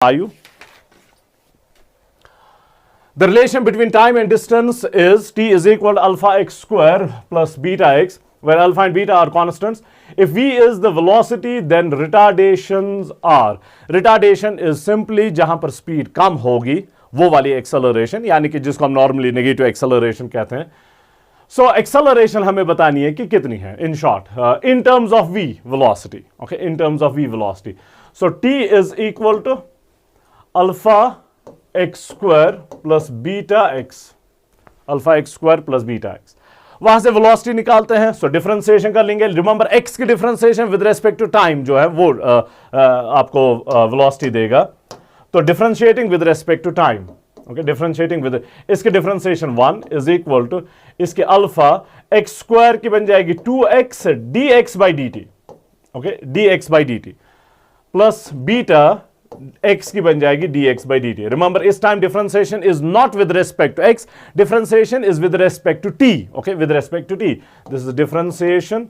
आयु. The relation between time and distance is t is equal to alpha x square plus beta x, where alpha and beta are constants. If v is the velocity, then retardations are. Retardation is simply जहां पर speed कम होगी वो वाली acceleration, यानी कि जिसको हम normally negative acceleration कहते हैं. So acceleration हमें बतानी है कि कितनी है. In short, in terms of v velocity. Okay, in terms of v velocity. So t is equal to alpha x square plus beta x, alpha x square plus beta x. वहां से velocity निकालते हैं. सो differentiation कर लेंगे. Remember x की differentiation with respect to time जो है वो आपको वेलोसिटी देगा. तो differentiating with respect to time, okay, differentiating with, इसके डिफरेंशिएशन 1 इज इक्वल टू इसके अल्फा x स्क्वायर की बन जाएगी 2x dx by dt, ओके, dx by dt plus beta x की बन जाएगी dx by dt. रिमेंबर इस time differentiation is not with respect to x, differentiation is with respect to t, okay, with respect to t. This is differentiation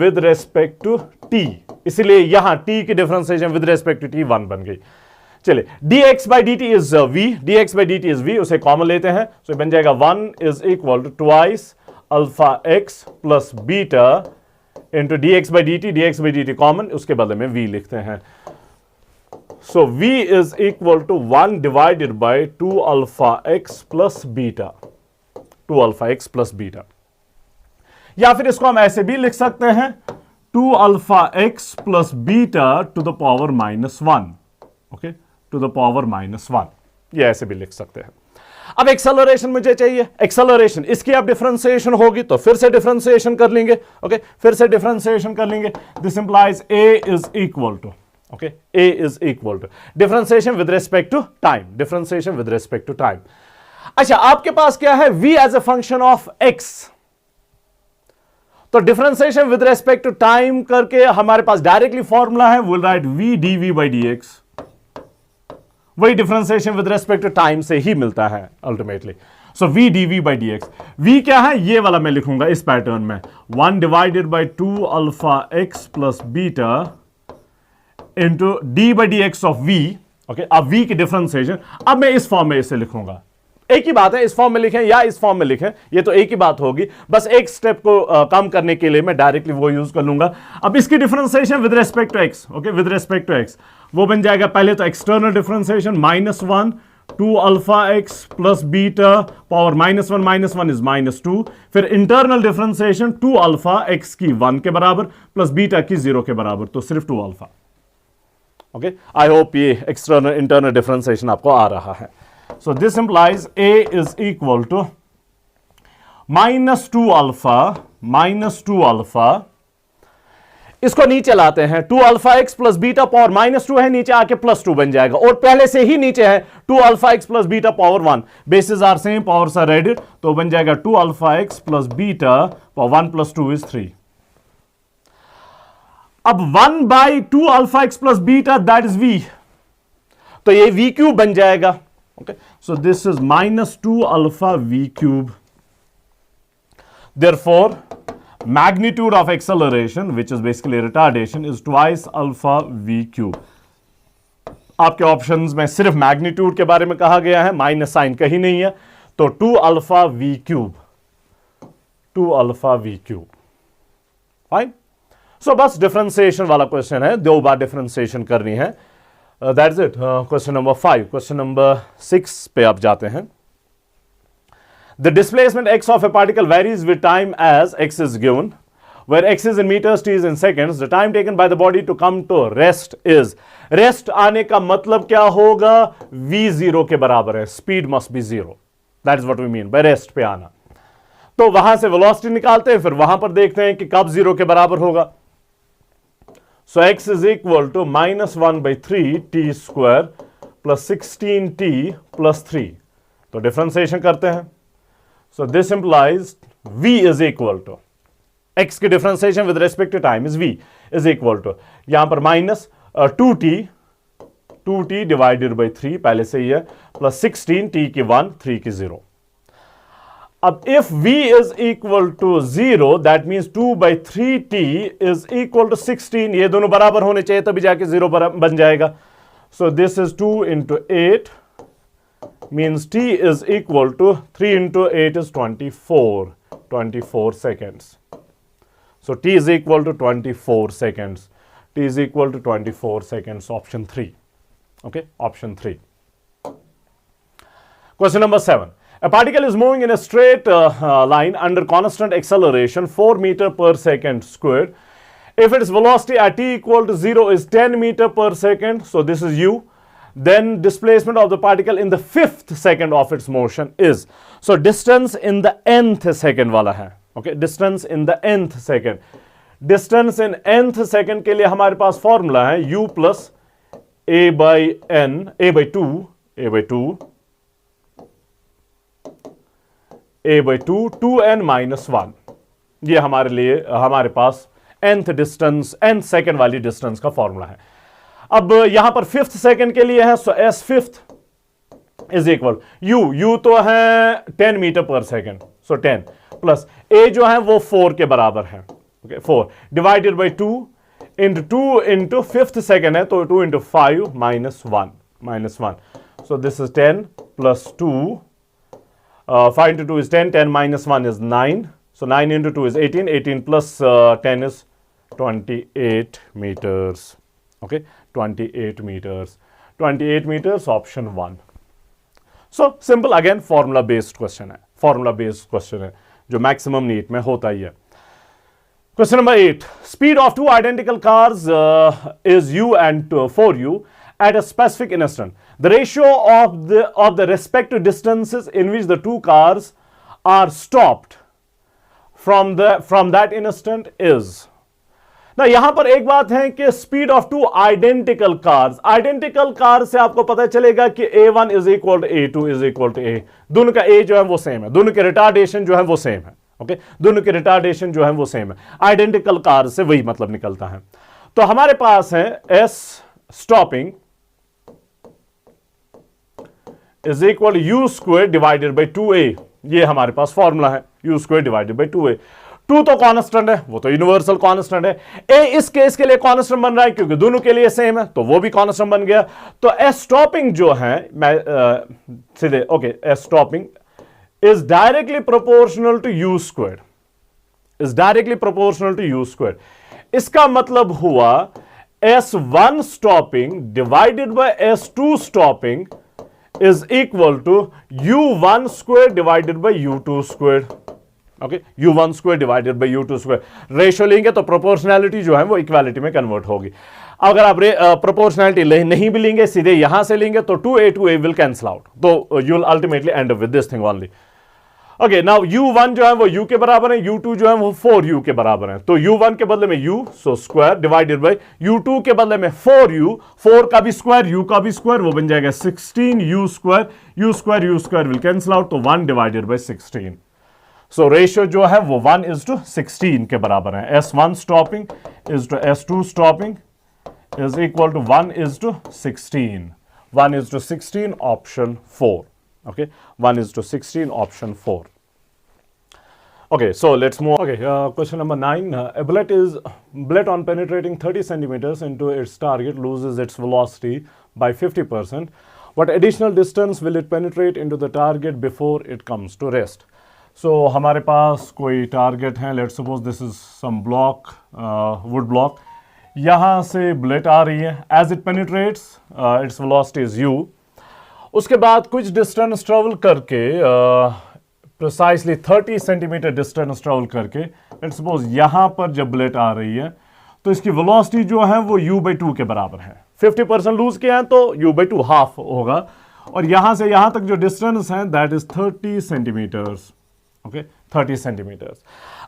with respect to t, इसलिए यहां t की differentiation with respect to t 1 बन गई. चलिए, dx by dt इज v, dx by dt इज v, उसे common लेते हैं. सो बन जाएगा 1 is equal to twice alpha x plus beta into dx by dt common, उसके बदले में v लिखते हैं. So v is equal to 1 divided by 2 alpha x plus beta, 2 alpha x plus beta. या फिर इसको हम ऐसे भी लिख सकते हैं 2 alpha x plus beta to the power -1, okay, to the power -1. ये ऐसे भी लिख सकते हैं. अब एक्सेलरेशन मुझे चाहिए. एक्सेलरेशन इसकी अब डिफरेंशिएशन होगी तो फिर से डिफरेंशिएशन कर लेंगे, ओके, फिर से डिफरेंशिएशन कर लेंगे. This implies a is equal to, okay, a is equal to differentiation with respect to time, differentiation with respect to time. अच्छा, आपके पास क्या है? v as a function of x. तो differentiation with respect to time करके हमारे पास directly formula है, will write v dv by dx. वही differentiation with respect to time से ही मिलता है ultimately. So v dv by dx. v क्या है? ये वाला मैं लिखूंगा इस पैटर्न में, 1 divided by 2 alpha x plus beta into d by d x of v, okay. अब v की डिफरेंशिएशन अब मैं इस फॉर्म में इसे लिखूंगा. एक ही बात है, इस फॉर्म में लिखें या इस फॉर्म में लिखें, ये तो एक ही बात होगी. बस एक स्टेप को कम करने के लिए मैं डायरेक्टली वो यूज कर लूंगा. अब इसकी differentiation with respect to x, okay, with respect to x वो बन जाएगा पहले तो external differentiation -1 2 alpha x plus beta power -1 is -2. फिर इंटरनल डिफरेंशिएशन 2 अल्फा x की 1 के बराबर प्लस बीटा की 0 के बराबर, तो सिर्फ 2 अल्फा. ओके, आई होप ये एक्सटर्नल इंटरनल डिफरेंशिएशन आपको आ रहा है. So this implies a is equal to -2 alpha. इसको नीचे लाते हैं, 2 alpha x plus beta power -2 है, नीचे आके +2 बन जाएगा, और पहले से ही नीचे है 2 alpha x plus beta power 1. Bases are same, powers are added, तो बन जाएगा 2 alpha x plus beta power 1 + 2 is 3. अब 1 by 2 alpha x plus beta that is v, तो ये v क्यूब बन जाएगा. Okay, so this is -2 alpha v cube. Therefore magnitude of acceleration, which is basically retardation, is twice alpha v cube. आपके options में सिर्फ magnitude के बारे में कहा गया है, माइनस साइन कहीं नहीं है, तो 2 alpha v cube, 2 alpha v cube. Fine. So बस डिफरेंशिएशन वाला क्वेश्चन है, 2 बार डिफरेंशिएशन करनी है. That's it. Question number 5. Question number 6 पे आप जाते हैं. The displacement x of a particle varies with time as x is given, where x is in meters, t is in seconds. The time taken by the body to come to rest is. Rest आने का मतलब क्या होगा? v 0 के बराबर है. Speed must be 0. That is what we mean by rest पे आना. तो वहां से velocity निकालते हैं, फिर वहां पर देखते हैं कि कब 0 के बराबर होगा. So x is equal to -1/3 t square plus 16t plus 3. तो डिफरेंशिएशन करते हैं. So this implies v is equal to x की differentiation with respect to time is v is equal to यहां पर -2t डिवाइडेड बाई 3 पहले से ही है, plus 16 t की 1 3 की 0. अब if v is equal to 0 that means 2/3t is equal to 16. ये दोनों बराबर होने चाहिए तभी जाके 0 बन जाएगा. So this is 2 into 8 means t is equal to 3 into 8 is 24 seconds. So t is equal to 24 seconds. T is equal to 24 seconds. Option 3. Okay, option 3. Question number 7. A particle is moving in a straight line under constant acceleration 4 meter per second squared. If its velocity at t equal to 0 is 10 meter per second, so this is u, then displacement of the particle in the 5th second of its motion is. So distance in the nth second वाला है. Okay, distance in the nth second. Distance in nth second के लिए हमारे पास formula है u plus a by n, a by 2, a by 2, 2n minus 1. ये हमारे लिए हमारे पास nth डिस्टेंस, nth सेकेंड वाली डिस्टेंस का फॉर्मूला है. अब यहां पर 5th सेकेंड के लिए है, सो s 5th is equal u तो है 10 metre per second, so 10 plus a जो है वो 4 के बराबर है. Okay, 4 divided by 2 into 5th second है, तो 2 into 5 minus 1. So this is 10 plus 2. 5 into 2 is 10, 10 minus 1 is 9. So 9 into 2 is 18, 18 plus 10 is 28 meters. Okay, 28 meters. 28 meters, option 1. So simple, again formula based question है. Formula based question है जो maximum NEET में होता ही है. Question number 8. Speed of two identical cars is u and 4u at a specific instant. The ratio of the respective distances in which the two cars are stopped from that instant is. ना यहां पर एक बात है कि speed of two identical cars से आपको पता चलेगा कि a1 is equal to a2 is equal to a. दोनों का a जो है वो सेम है, दोनों के रिटार्डेशन जो है वो सेम है. ओके, दोनों के रिटार्डेशन जो है वो सेम है. आइडेंटिकल कार से वही मतलब निकलता है. तो हमारे पास है s stopping is equal u square divided by 2a. ये हमारे पास फॉर्मूला है, u square divided by 2a. 2 तो कांस्टेंट है, वो तो यूनिवर्सल कांस्टेंट है. a इस केस के लिए कांस्टेंट बन रहा है क्योंकि दोनों के लिए सेम है, तो वो भी कांस्टेंट बन गया. तो s स्टॉपिंग जो है मैं सीधे okay, s stopping is directly proportional to u square, is directly proportional to u square. इसका मतलब हुआ s1 stopping divided by s2 stopping is equal to u1 square divided by u2 square. Okay, u1 square divided by u2 square. Ratio लेंगे तो proportionality जो है वो equality में convert होगी. अगर आप प्रोपोर्शनैलिटी नहीं भी लेंगे, सीधे यहां से लेंगे तो 2a विल कैंसिल आउट, तो you will ultimately and up with this thing only. Okay, now u1 जो है वो u के बराबर है, u2 जो है वो 4u के बराबर है. तो u1 के बदले में u, so square divided by u2 के बदले में 4u, 4 का भी स्क्वायर u का भी स्क्वायर, वो बन जाएगा 16u square. u square will cancel out, तो 1 डिवाइडेड बाई 16. सो रेशियो जो है वो 1:16 के बराबर है. s1 stopping is to s2 stopping is equal to 1:16. 1:16, option 4. Okay, 1:16, option 4. Okay, so let's move. Okay, question number 9. A bullet on penetrating 30 centimeters into its target loses its velocity by 50%. What additional distance will it penetrate into the target before it comes to rest? So हमारे पास कोई target है. Let's suppose this is some block, wood block. यहाँ से bullet आ रही है. As it penetrates, its velocity is u. उसके बाद कुछ डिस्टेंस ट्रेवल करके प्रिसाइसली 30 सेंटीमीटर डिस्टेंस ट्रेवल करके, लेट्स सपोज यहां पर जब बुलेट आ रही है तो इसकी वेलोसिटी जो है वो u/2 के बराबर है. 50% लूज किया है तो u/2 हाफ होगा. और यहां से यहां तक जो डिस्टेंस है that is 30 centimetres. Okay, 30 centimetres.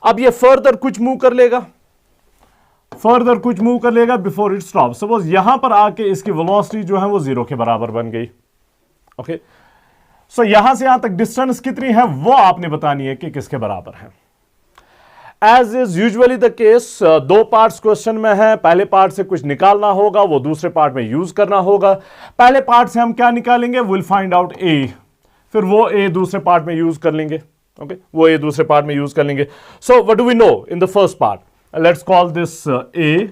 अब ये फर्दर कुछ मूव कर लेगा बिफोर इट स्टॉप. सपोज यहां पर आके इसकी वेलोसिटी जो है वो 0 के बराबर बन गई. ओके, सो यहां से यहां तक डिस्टेंस कितनी है वो आपने बतानी है कि किसके बराबर है. As is usually the case, 2 parts question में है. पहले पार्ट से कुछ निकालना होगा, वो दूसरे पार्ट में यूज करना होगा. पहले पार्ट से हम क्या निकालेंगे, विल फाइंड आउट ए, फिर वो ए दूसरे पार्ट में यूज कर लेंगे. ओके, वो ए दूसरे पार्ट में यूज कर लेंगे. So what do we know in the first part, let's call this A,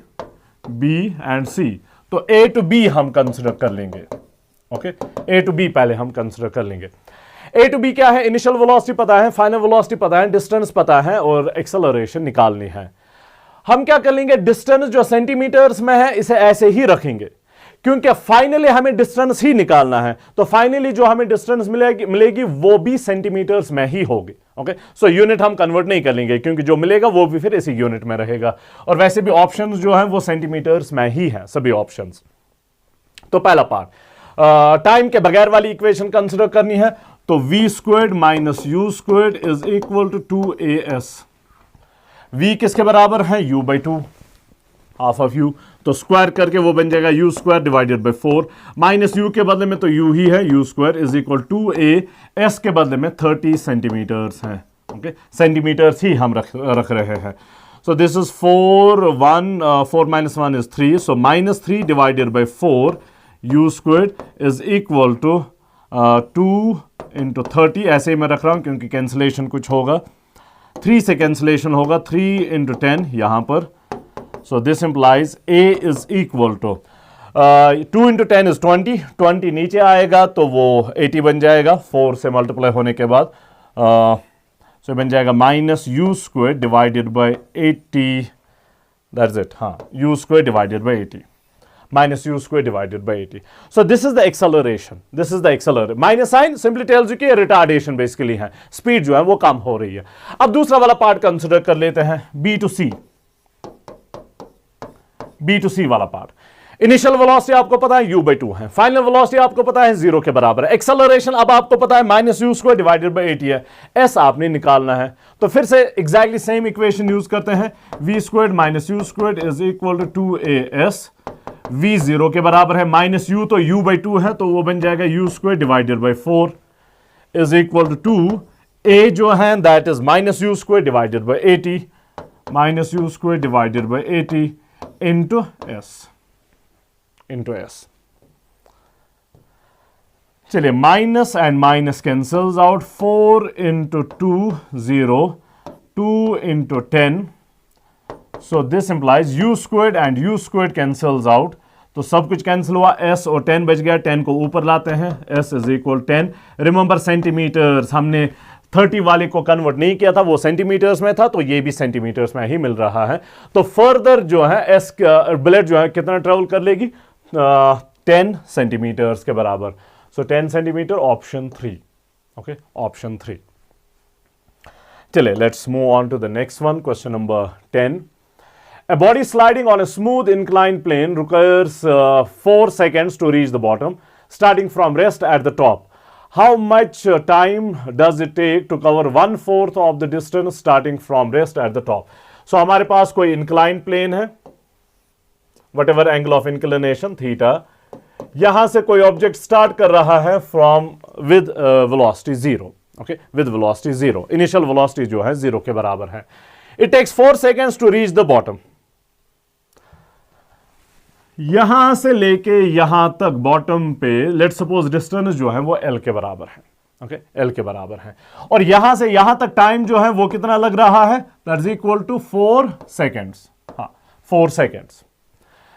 B and C. तो ए टू बी हम कंसिडर कर लेंगे। ओके, ए टू बी पहले हम कंसिडर कर लेंगे। ए टू बी क्या है? इनिशियल वेलोसिटी पता है, फाइनल वेलोसिटी पता है, डिस्टेंस पता है और एक्सेलरेशन निकालनी है। हम क्या कर लेंगे, डिस्टेंस जो सेंटीमीटर्स में है इसे ऐसे ही रखेंगे, क्योंकि फाइनली हमें डिस्टेंस ही निकालना है। तो फाइनली जो हमें डिस्टेंस मिलेगी वो भी सेंटीमीटर्स में ही होगी। ओके, सो यूनिट हम कन्वर्ट नहीं कर लेंगे, क्योंकि जो मिलेगा वो भी फिर इसी यूनिट में रहेगा। और वैसे भी ऑप्शंस जो हैं वो सेंटीमीटर्स में ही हैं, सभी ऑप्शंस। तो पहला पार्ट, टाइम के बगैर वाली इक्वेशन कंसिडर करनी है, तो v squared minus u squared is equal to 2as। v किसके बराबर है? u by 2, half of u, तो स्क्वायर करके वो बन जाएगा u square divided by 4, minus u के बदले में तो u ही है, u square is equal to a, s के बदले में 30 सेंटीमीटर्स है। ओके, सेंटीमीटर्स ही हम रख रहे हैं। So this is 4 minus 1 is 3, so minus 3 divided by 4 u square is equal to 2 into 30, ऐसे ही मैं रख रहा हूं क्योंकि कैंसिलेशन कुछ होगा, 3 से कैंसिलेशन होगा, 3 इंटू 10 यहां पर। So this implies a is equal to 2 into 10 is 20 नीचे आएगा तो वो 80 बन जाएगा 4 से मल्टीप्लाई होने के बाद। सो बन जाएगा minus u square divided by 80, that's it. हाँ, u square divided by 80, minus u square divided by 80. So this is the acceleration. This is the acceleration. Minus sign simply tells you कि retardation basically है, speed जो है वो कम हो रही है। अब दूसरा वाला पार्ट कंसिडर कर लेते हैं, B to C वाला पार्ट। इनिशियल वेलोसिटी आपको पता है u by 2 है, फाइनल वेलोसिटी आपको पता है 0 के बराबर है, एक्सेलरेशन अब आपको पता है minus u square divided by 80 है, s आपने निकालना है। तो फिर से एग्जैक्टली सेम इक्वेशन यूज करते हैं, v square minus u square is equal to 2as, v 0 के बराबर है, माइनस u तो u बाई 2 है तो वो बन जाएगा u square divided by 4 is equal to a जो है that is minus u square divided by 80, minus u square divided by 80 into s। चलिए, minus and minus cancels out, 4 into 2 0, 2 into 10, so this implies u squared and u squared cancels out, तो सब कुछ cancel हुआ, s और 10 बच गया, 10 को ऊपर लाते हैं, s is equal 10। Remember centimetres, हमने 30 वाले को कन्वर्ट नहीं किया था, वो सेंटीमीटर्स में था, तो ये भी सेंटीमीटर्स में ही मिल रहा है। तो फर्दर जो है s बुलेट जो है कितना ट्रेवल कर लेगी, 10 सेंटीमीटर्स के बराबर। So 10 centimetre, option 3। Okay, option 3। चलिए, let's move on to the next one, question number 10। A body sliding on a smooth inclined plane requires 4 seconds to reach the bottom, starting from rest at the top. How much time does it take to cover 1/4 of the distance starting from rest at the top? So हमारे पास कोई inclined plane है, whatever angle of inclination theta, यहां से कोई object start कर रहा है from with velocity 0। Okay, with velocity 0, initial velocity जो है 0 के बराबर है। It takes 4 seconds to reach the bottom. यहां से लेके यहां तक बॉटम पे लेट्स सपोज डिस्टेंस जो है वो l के बराबर है। ओके, l के बराबर है, और यहां से यहां तक टाइम जो है वो कितना लग रहा है, that is equal to 4 seconds. हाँ, 4 seconds.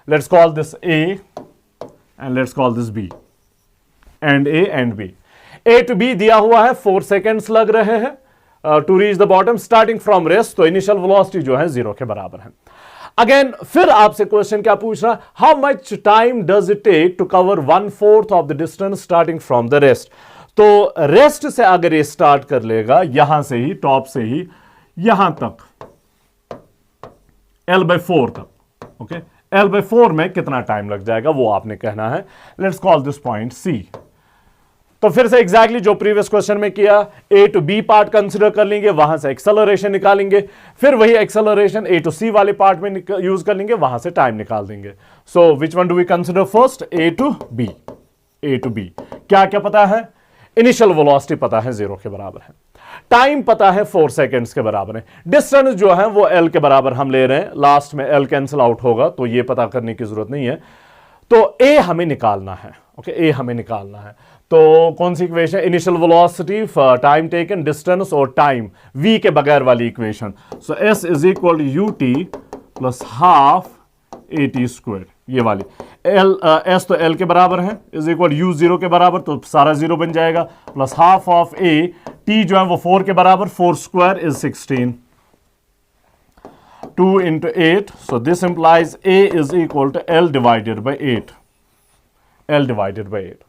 Let's call this a and let's call this b, and a and b। a to b दिया हुआ है, 4 सेकेंड्स लग रहे हैं to reach the bottom starting from rest, तो इनिशियल वेलोसिटी जो है 0 के बराबर है। अगेन फिर आपसे क्वेश्चन क्या पूछ रहा है, how much time does it take to cover 1/4 of the distance starting from the rest. तो रेस्ट से अगर ये स्टार्ट कर लेगा, यहां से ही, टॉप से ही यहां तक, l/4 तक। ओके, l/4 में कितना टाइम लग जाएगा वो आपने कहना है। Let's call this point C। तो फिर से एग्जैक्टली जो प्रीवियस क्वेश्चन में किया, A to B part consider कर लेंगे, वहां से एक्सेलरेशन निकालेंगे, फिर वही एक्सेलरेशन A to C वाले पार्ट में यूज कर लेंगे, वहां से टाइम निकाल देंगे। So which one do we consider first, A to B। A to B क्या क्या पता है, इनिशियल वेलोसिटी पता है 0 के बराबर है, टाइम पता है 4 सेकेंड्स के बराबर है, डिस्टेंस जो है वो l के बराबर हम ले रहे हैं, लास्ट में l कैंसिल आउट होगा तो ये पता करने की जरूरत नहीं है। तो a हमें निकालना है। ओके, a हमें निकालना है। तो कौन सी equation, initial velocity, time taken, distance और टाइम v के बगैर वाली equation. So s is equal to ut plus half at square. ये वाली एल एस तो एल के बराबर है इज इक्वल यू 0 के बराबर, तो सारा 0 बन जाएगा, plus half of A, T जो है वो 4 के बराबर, 4 square is 16, 2 into 8, so this implies a is equal to l divided by 8, l divided by 8.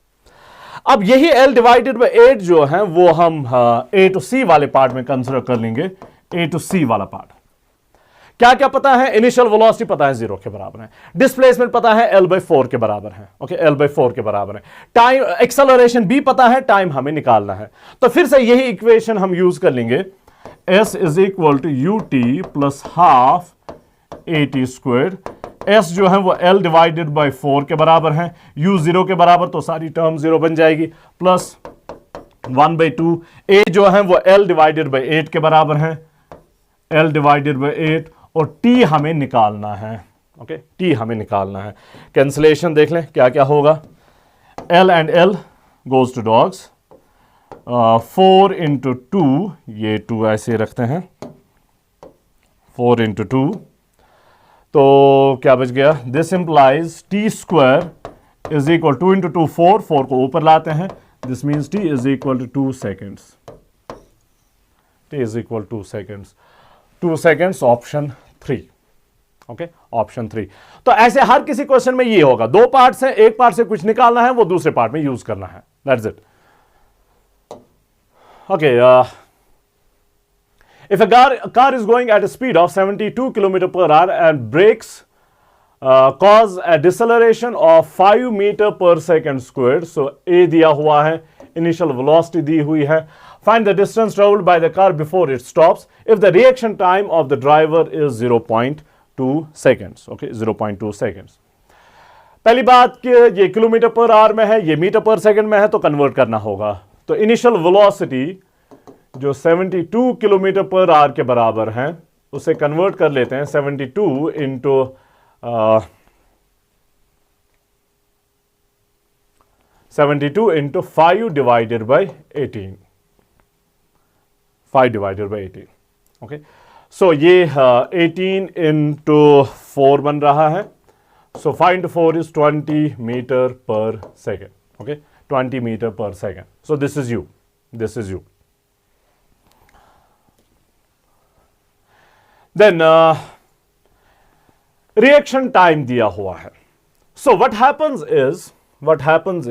अब यही l divided by 8 जो है वो हम a to c वाले पार्ट में कंसिडर कर लेंगे, a to c वाला पार्ट। क्या क्या पता है? इनिशियल वेलोसिटी पता है 0 के बराबर है, डिस्प्लेसमेंट पता है l by 4 के बराबर है, ओके l by 4 के बराबर है, टाइम एक्सेलरेशन भी पता है, टाइम हमें निकालना है। तो फिर से यही इक्वेशन हम यूज कर लेंगे, s is equal to ut plus half at squared, s जो है वो l डिवाइडेड बाय 4 के बराबर है, u 0 के बराबर तो सारी टर्म 0 बन जाएगी, प्लस 1/2, a जो है वो l डिवाइडेड बाय 8 के बराबर है, l डिवाइडेड बाय 8, और t हमें निकालना है, ओके t हमें निकालना है। कैंसिलेशन देख लें क्या क्या होगा, l and l goes to dogs, 4 into 2, ये 2 ऐसे रखते हैं, 4 into 2, तो क्या बच गया, this implies t square is equal 2 into 2 4, 4 को ऊपर लाते हैं, this means t is equal to 2 seconds, t is equal 2 seconds, 2 seconds option 3, okay option 3। तो ऐसे हर किसी क्वेश्चन में ये होगा, दो पार्ट से, एक पार्ट से कुछ निकालना है, वो दूसरे पार्ट में यूज करना है, that's it. Okay, if a car is going at a speed of 72 km per hour and brakes cause a deceleration of 5 meter per second squared, so A दिया हुआ है, initial velocity दी हुई है, find the distance traveled by the car before it stops if the reaction time of the driver is 0.2 seconds, okay 0.2 seconds। पहली बात कि ये kilometre per our में है, ये मीटर पर सेकंड में है, तो कन्वर्ट करना होगा। तो इनिशियल वेलोसिटी जो 72 किलोमीटर पर आवर के बराबर है, उसे कन्वर्ट कर लेते हैं 72 into 72 into 5 divided by 18, 5 divided by 18, okay. So ये 18 इंटू 4 बन रहा है, so 5 into 4 is 20 meter per second, okay 20 meter per second. So this is u, this is u. Then reaction time दिया हुआ है। So what happens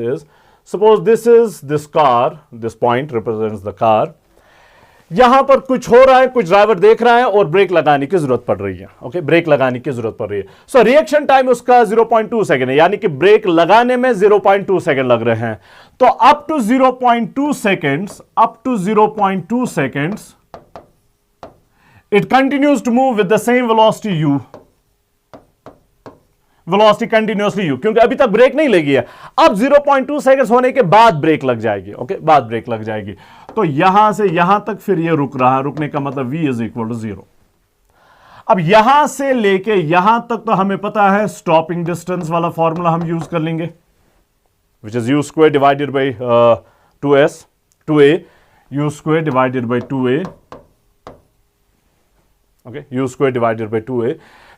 is, suppose this is this car, this point represents the car, यहां पर कुछ हो रहा है, कुछ ड्राइवर देख रहा है और ब्रेक लगाने की जरूरत पड़ रही है, ओके ब्रेक लगाने की जरूरत पड़ रही है। सो रिएक्शन टाइम उसका 0.2 सेकंड है, यानी कि ब्रेक लगाने में 0.2 सेकंड लग रहे हैं। तो up to 0.2 seconds it continues to move with the same velocity u, velocity continuously u, क्योंकि अभी तक ब्रेक नहीं लगी है। अब 0.2 सेकंड्स होने के बाद ब्रेक लग जाएगी, ओके बाद ब्रेक लग जाएगी। तो यहां से यहां तक फिर ये रुक रहा है, रुकने का मतलब v इज इक्वल टू 0। अब यहां से लेके यहां तक तो हमें पता है, स्टॉपिंग डिस्टेंस वाला फॉर्मूला हम यूज कर लेंगे, विच is u square divided by 2a, u square divided by 2a, okay u square divided by 2a।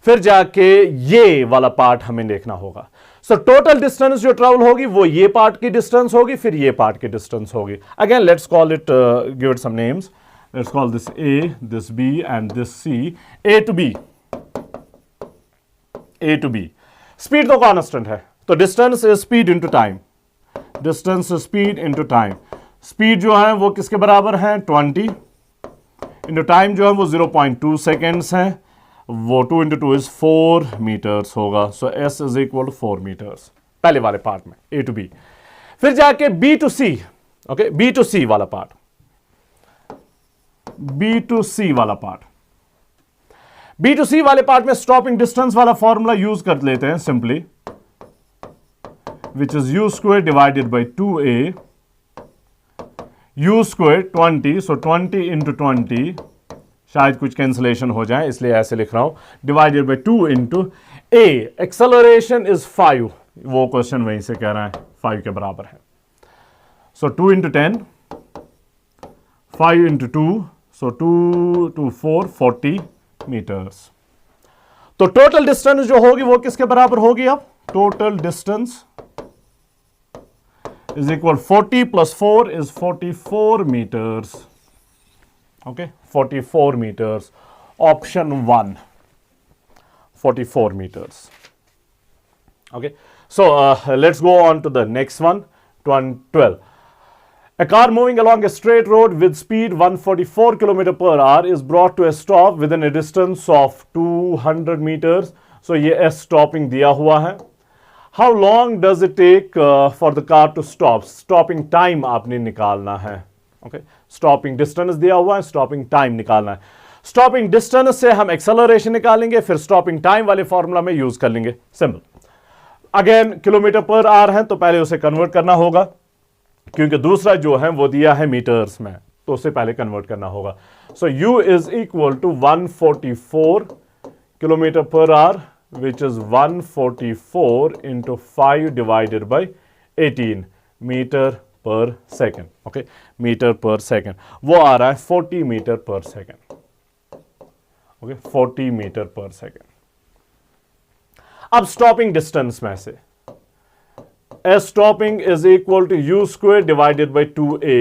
फिर जाके ये वाला पार्ट हमें देखना होगा। सो टोटल डिस्टेंस जो ट्रेवल होगी वो ये पार्ट की डिस्टेंस होगी, फिर ये पार्ट की डिस्टेंस होगी। Again let's call it, give it some names, let's call this a, this b and this c, a to b। Speed तो कांस्टेंट है, तो distance is speed into time, distance is speed into time. Speed जो है वो किसके बराबर है, 20 into time जो है वो 0.2 सेकेंड्स है, वो 2 into 2 is 4 meters होगा। So s is equal to 4 meters पहले वाले पार्ट में, a to b। फिर जाके b to c, okay b to c वाला पार्ट, b to c वाला पार्ट, b to c वाले पार्ट में स्टॉपिंग डिस्टेंस वाला फॉर्मूला यूज कर लेते हैं simply, which is u square divided by 2a, u square 20, so 20 into 20, शायद कुछ कैंसिलेशन हो जाए इसलिए ऐसे लिख रहा हूं, divided by 2 into a, acceleration is 5, वो क्वेश्चन वहीं से कह रहा है 5 के बराबर है। So 2 into 10, 5 into 2, so 2 to 4, 40 metres. तो टोटल डिस्टेंस जो होगी वो किसके बराबर होगी, अब total distance is equal 40 plus 4 is 44 meters. Okay, 44 meters. Option 1, 44 meters. Okay, so let's go on to the next one, 12. A car moving along a straight road with speed 144 km per hour is brought to a stop within a distance of 200 meters. So ये S stopping दिया हुआ है. How long does it take for the car to stop? Stopping time आपने निकालना है. Okay, stopping distance दिया हुआ है, stopping time निकालना है. Stopping distance से हम acceleration निकालेंगे, फिर stopping time वाले फॉर्मूला में यूज कर लेंगे. Simple. Again kilometre per our है तो पहले उसे कन्वर्ट करना होगा, क्योंकि दूसरा जो है वो दिया है मीटर्स में, तो उसे पहले कन्वर्ट करना होगा. So U is equal to 144 kilometre per hour, which is 144 into 5 divided by 18 metre per second. Okay, metre per second वो आ रहा है 40 metre per second. Okay, 40 metre per second. अब स्टॉपिंग डिस्टेंस में से S stopping is equal to U square divided by 2A.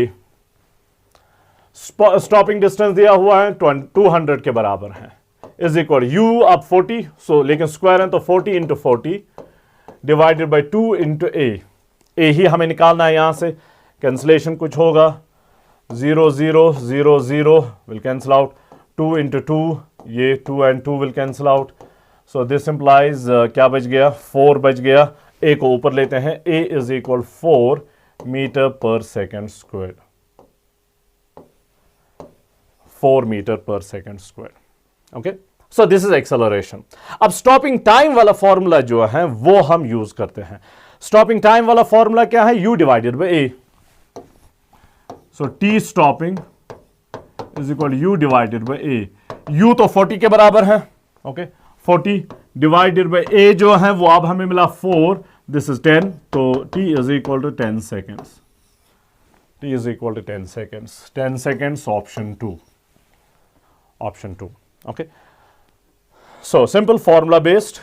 Stopping distance दिया हुआ है 200 के बराबर है, is equal U अब 40, so लेकिन स्क्वायर है तो 40 into 40 divided by 2 into A ही हमें निकालना है. यहां से कैंसिलेशन कुछ होगा, 0 0 0 0 विल कैंसिल आउट, 2 इंटू 2 ये 2 and 2 will cancel out. So this implies क्या बच गया, 4 बच गया. ए को ऊपर लेते हैं, ए is equal 4 metre per second square. 4 metre per second square. Okay, so this is acceleration. अब स्टॉपिंग टाइम वाला फॉर्मूला जो है वो हम यूज करते हैं. स्टॉपिंग टाइम वाला फॉर्मूला क्या है, you divided by A. So T stopping is equal you divided by A. You तो 40 के बराबर है. ओके, 40 डिवाइडेड बाई ए जो है वो अब हमें मिला 4, दिस इज 10, तो t is equal to 10 seconds. t is equal to 10 seconds. 10 seconds option 2. Option 2. Okay, so simple formula based.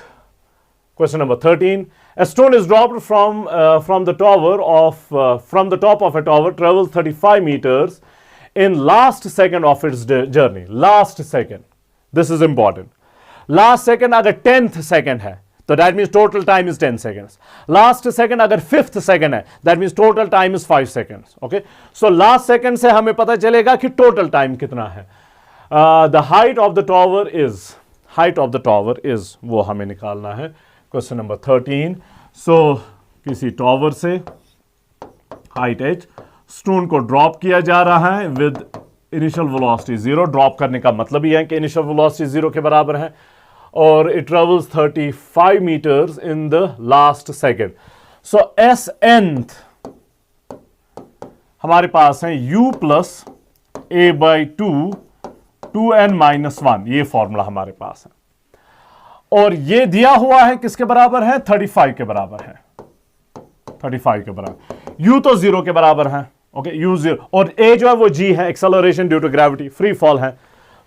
Question number 13. A stone is dropped from the top of a tower, travels 35 meters in last second of its journey. Last second. This is important. Last second अगर 10th second है तो that means total time is 10 seconds. Last second अगर 5th second है that means total time is 5 seconds. Okay. So last second से हमें पता चलेगा कि total time कितना है. The height of the tower is वो हमें निकालना है. Question number 13. So किसी टॉवर से हाइट h स्टोन को ड्रॉप किया जा रहा है विद इनिशियल वेलोसिटी 0. ड्रॉप करने का मतलब ये है कि इनिशियल वेलोसिटी 0 के बराबर है और it travels 35 metres in the last second. So S nth हमारे पास है u plus a by 2n minus 1. ये फॉर्मूला हमारे पास है और ये दिया हुआ है किसके बराबर है, 35 के बराबर है. 35 के बराबर. u तो 0 के बराबर है. ओके, u 0 और a जो है वो g है, acceleration due to gravity, free fall है.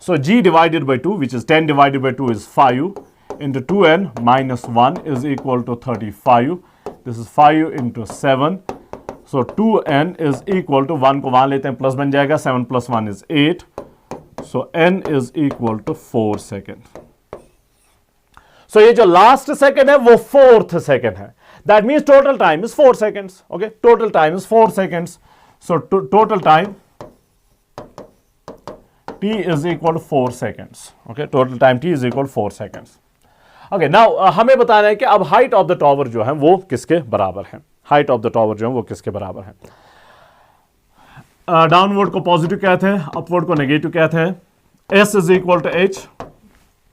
So g divided by 2 which is 10 divided by 2 is 5 into 2n minus 1 is equal to 35. This is 5 into 7. So 2n is equal to 1 को वहां लेते हैं, plus बन जाएगा, 7 plus 1 is 8. So n is equal to 4 second. So ये जो last second है वो 4th सेकेंड है. That means total time is 4 seconds. Okay, total time is 4 seconds. So total time t is equal to 4 seconds. Okay, total time t is equal to 4 seconds. Okay, now हमें बताना है कि अब height of the tower जो है वो किसके बराबर है. हाइट ऑफ द टॉवर जो है वो किसके बराबर है. डाउनवर्ड को पॉजिटिव कहते हैं, अपवर्ड को नेगेटिव कहते हैं. s is equal to h,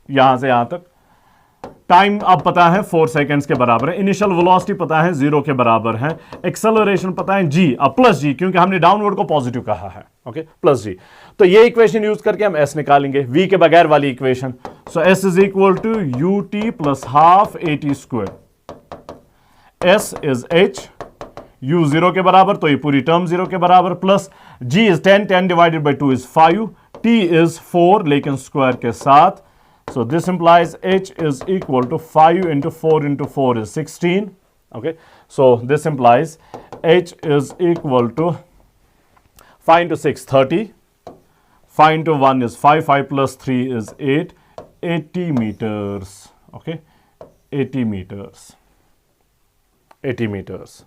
यहां से यहां तक. टाइम अब पता है 4 सेकेंड्स के बराबर है. इनिशियल वेलोसिटी पता है 0 के बराबर है. एक्सेलरेशन पता है g, अब प्लस g, क्योंकि हमने डाउनवर्ड को पॉजिटिव कहा है. Okay, plus g. तो ये इक्वेशन यूज करके हम s निकालेंगे, v के बगैर वाली equation. So s is equal to ut plus half at square. s is h, u 0 के बराबर तो ये पूरी टर्म 0 के बराबर, plus g is 10 divided by 2 is 5, t is 4 लेकिन स्क्वायर के साथ, So this implies h is equal to 5 into 4 into 4 is 16. Okay, so this implies h is equal to 5 into 6 30, 5 into 1 is 5, 5 plus 3 is 8, 80 meters. Okay, 80 meters. 80 meters.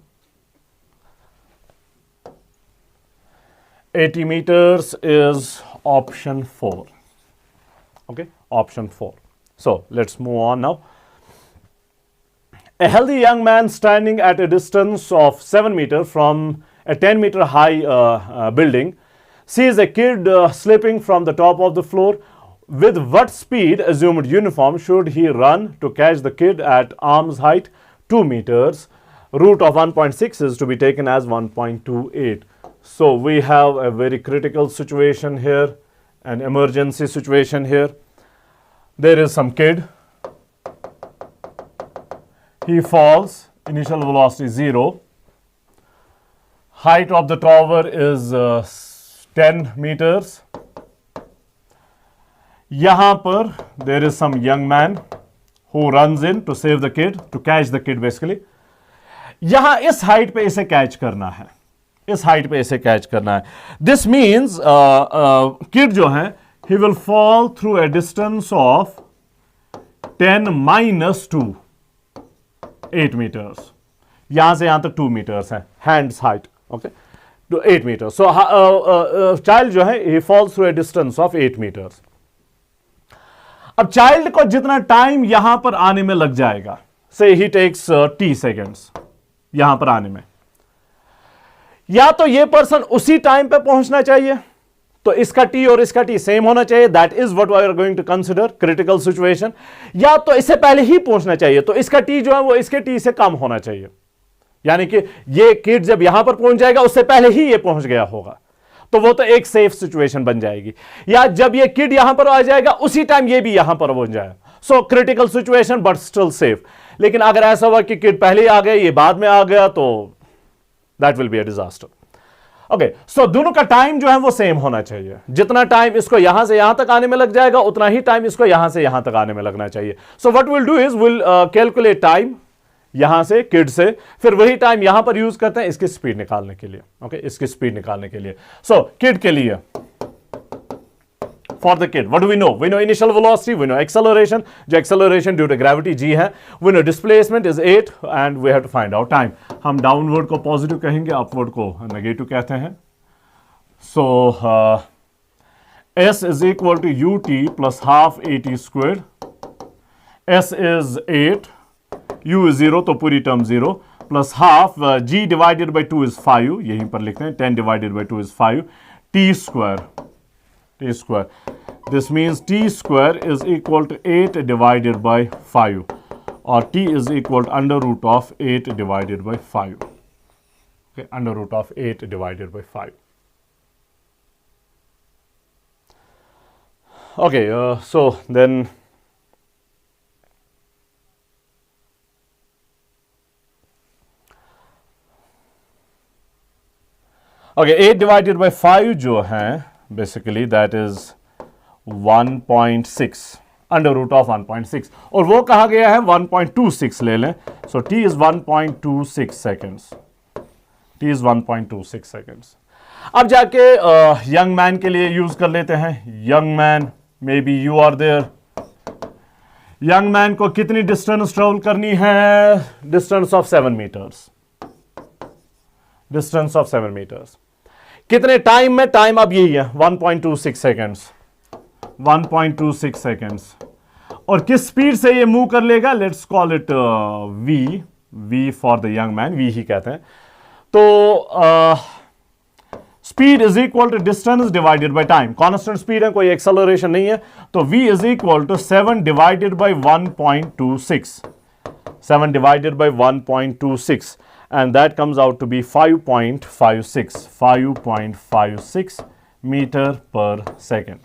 80 meters is option 4. Okay, option 4. So let's move on now. A healthy young man standing at a distance of 7 meters from a 10-meter high building sees a kid slipping from the top of the floor. With what speed, assumed uniform, should he run to catch the kid at arm's height? 2 meters. Root of 1.6 is to be taken as 1.28. So we have a very critical situation here, an emergency situation here. There is some kid. He falls, initial velocity 0. Height of the tower is 10 meters. यहाँ पर there is some young man who runs in to save the kid, to catch the kid basically. यहाँ इस height पे इसे catch करना है, इस height पे इसे कैच करना है. दिस मीन्स किड जो है he will fall through a distance of 10 minus 2, 8 meters. यहां से यहां तक 2 meters है, hands height. Okay, to 8 meters. So child जो है he falls through a distance of 8 meters. अब चाइल्ड को जितना टाइम यहां पर आने में लग जाएगा, से ही टेक्स t सेकेंड्स यहां पर आने में, या तो ये पर्सन उसी टाइम पे पहुंचना चाहिए, तो इसका t और इसका t सेम होना चाहिए. That is what we are going to consider critical situation. या तो इससे पहले ही पहुंचना चाहिए, तो इसका t जो है वो इसके t से कम होना चाहिए. यानी कि ये किड जब यहां पर पहुंच जाएगा उससे पहले ही ये पहुंच गया होगा, तो वो तो एक सेफ सिचुएशन बन जाएगी. या जब ये किड यहां पर आ जाएगा उसी टाइम ये भी यहां पर पहुंच जाए. So critical situation but still safe. लेकिन अगर ऐसा हुआ कि किड पहले ही आ गया, ये बाद में आ गया, तो that will be a disaster. Okay, so दोनों का टाइम जो है वो सेम होना चाहिए. जितना टाइम इसको यहां से यहां तक आने में लग जाएगा, उतना ही टाइम इसको यहां से यहां तक आने में लगना चाहिए. So what will do is will calculate time यहां से किड से, फिर वही टाइम यहां पर यूज करते हैं इसकी स्पीड निकालने के लिए. ओके, इसकी स्पीड निकालने के लिए. सो किड के लिए, for the kid, what do we know? We know initial velocity, we know acceleration, जो acceleration due to gravity g है, we know displacement is 8 and we have to find out time. हम downward को positive कहेंगे, upward को negative कहते हैं. So s is equal to ut plus half at squared. s is 8, u is 0, तो पूरी term 0, plus half g divided by 2 is 5, यहीं पर लिखते हैं 10 divided by 2 is 5, t square. This means t square is equal to 8 divided by 5, or t is equal to under root of 8 divided by 5. Okay, under root of 8 divided by 5. Okay, so then okay, 8 divided by 5 जो है basically that is 1.6 under root of 1.6, और वो कहा गया है 1.26 ले लें. so t is 1.26 seconds. t is 1.26 seconds. अब जाके यंग मैन के लिए यूज कर लेते हैं. Young man, maybe you are there. Young man को कितनी डिस्टेंस ट्रेवल करनी है? Distance of 7 metres. Distance of 7 metres. कितने टाइम में? टाइम अब यही है 1.26 सेकेंड्स. 1.26 सेकेंड्स. और किस स्पीड से ये मूव कर लेगा? Let's call it v for the young man, v ही कहते हैं. तो speed is equal to distance divided by time. Constant speed है, कोई एक्सेलरेशन नहीं है, तो v is equal to 7 divided by 1.26. 7 divided by 1.26, and that comes out to be 5.56 meter per second.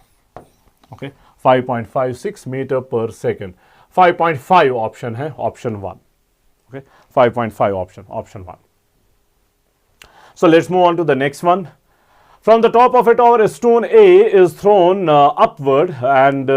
Okay, 5.56 meter per second. 5.5 option है, option 1. Okay, 5.5 option 1. So let's move on to the next one. From the top of a tower, a stone A is thrown upward and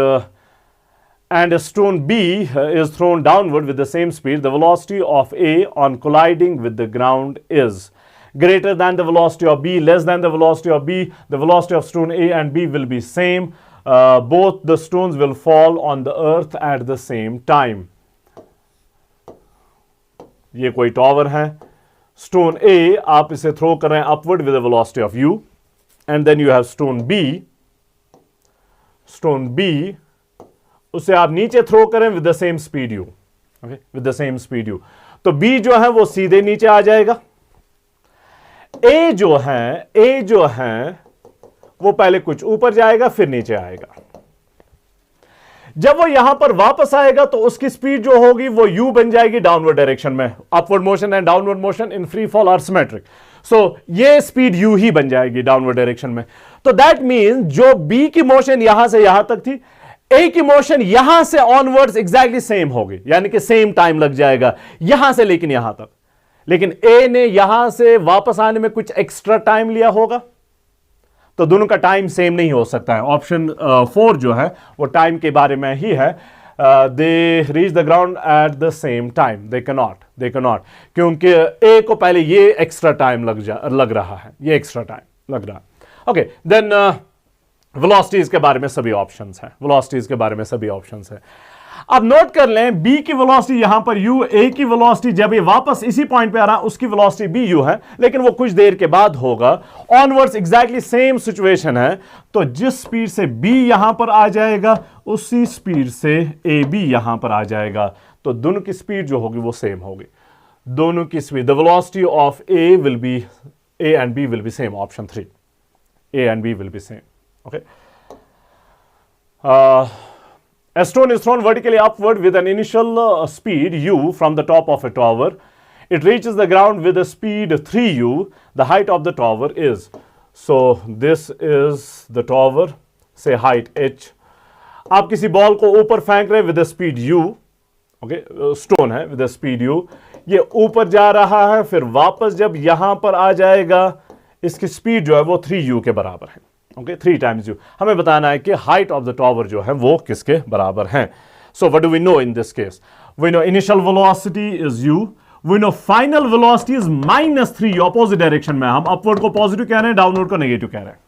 and a stone B is thrown downward with the same speed, the velocity of A on colliding with the ground is greater than the velocity of B, less than the velocity of B. The velocity of stone A and B will be same. Both the stones will fall on the earth at the same time. ये कोई tower है, stone A आप इसे throw कर रहे हैं upward with the velocity of U, and then you have stone B, उसे आप नीचे थ्रो करें with the same speed U, okay, with the same speed U. तो B जो है वो सीधे नीचे आ जाएगा. A जो है वो पहले कुछ ऊपर जाएगा फिर नीचे आएगा. जब वो यहां पर वापस आएगा तो उसकी स्पीड जो होगी वो U बन जाएगी डाउनवर्ड डायरेक्शन में. Upward motion and downward motion in free fall are symmetric, so ये स्पीड U ही बन जाएगी डाउनवर्ड डायरेक्शन में. तो दैट मीन जो B की मोशन यहां से यहां तक थी, A की मोशन यहां से ऑनवर्ड्स एग्जैक्टली सेम होगी, यानी कि सेम टाइम लग जाएगा यहां से लेकिन यहां तक. लेकिन A ने यहां से वापस आने में कुछ एक्स्ट्रा टाइम लिया होगा, तो दोनों का टाइम सेम नहीं हो सकता है. ऑप्शन 4 जो है वो टाइम के बारे में ही है. They reach the ground at the same time, they cannot, क्योंकि ए को पहले ये एक्स्ट्रा टाइम लग रहा है, ये एक्स्ट्रा टाइम लग रहा है. ओके, देन वेलोसिटीज के बारे में सभी ऑप्शंस हैं. अब नोट कर लें, B की वेलोसिटी यहां पर U, A की वेलोसिटी जब ये वापस इसी पॉइंट पे आ रहा है उसकी वेलोसिटी भी U है, लेकिन वो कुछ देर के बाद होगा. ऑनवर्ड्स एग्जैक्टली सेम सिचुएशन है, तो जिस स्पीड से B यहां पर आ जाएगा उसी स्पीड से AB यहां पर आ जाएगा. तो दोनों की स्पीड जो होगी वो सेम होगी. दोनों की speed, the velocity of A and B will be same. Option 3, A and B will be same. Okay. A stone is thrown vertically upward with an initial speed U from the top of a tower. It reaches the ground with a speed 3U. The height of the tower is. So this is the tower. Say height H. आप किसी ball को ऊपर फेंक रहे with a speed U. Okay, stone है with a speed U. ये ऊपर जा रहा है, फिर वापस जब यहां पर आ जाएगा इसकी स्पीड जो है वो 3U के बराबर है. Okay, 3 times U. हमें बताना है कि हाइट ऑफ द टॉवर जो है वो किसके बराबर है. So what do we know in this case? We know initial velocity is U. We know final velocity is -3U. Opposite direction में हम अपवर्ड को पॉजिटिव कह रहे हैं, डाउनवर्ड को नेगेटिव कह रहे हैं.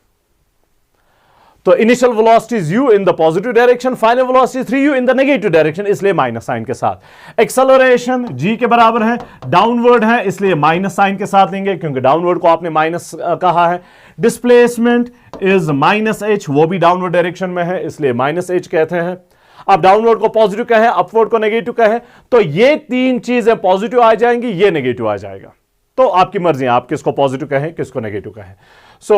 तो initial velocity is U in the positive direction, final velocity 3U in the negative direction, इसलिए माइनस साइन के साथ. एक्सेलरेशन G के बराबर है, डाउनवर्ड है इसलिए माइनस साइन के साथ लेंगे क्योंकि डाउनवर्ड को आपने माइनस कहा है. डिस्प्लेसमेंट इज -H, वो भी डाउनवर्ड डायरेक्शन में है इसलिए -H कहते हैं. आप डाउनवर्ड को पॉजिटिव कहें, अपवर्ड को नेगेटिव कहें, तो ये तीन चीजें पॉजिटिव आ जाएंगी, ये नेगेटिव आ जाएगा. तो आपकी मर्जी है, आप किसको पॉजिटिव कहें किसको नेगेटिव कहें. So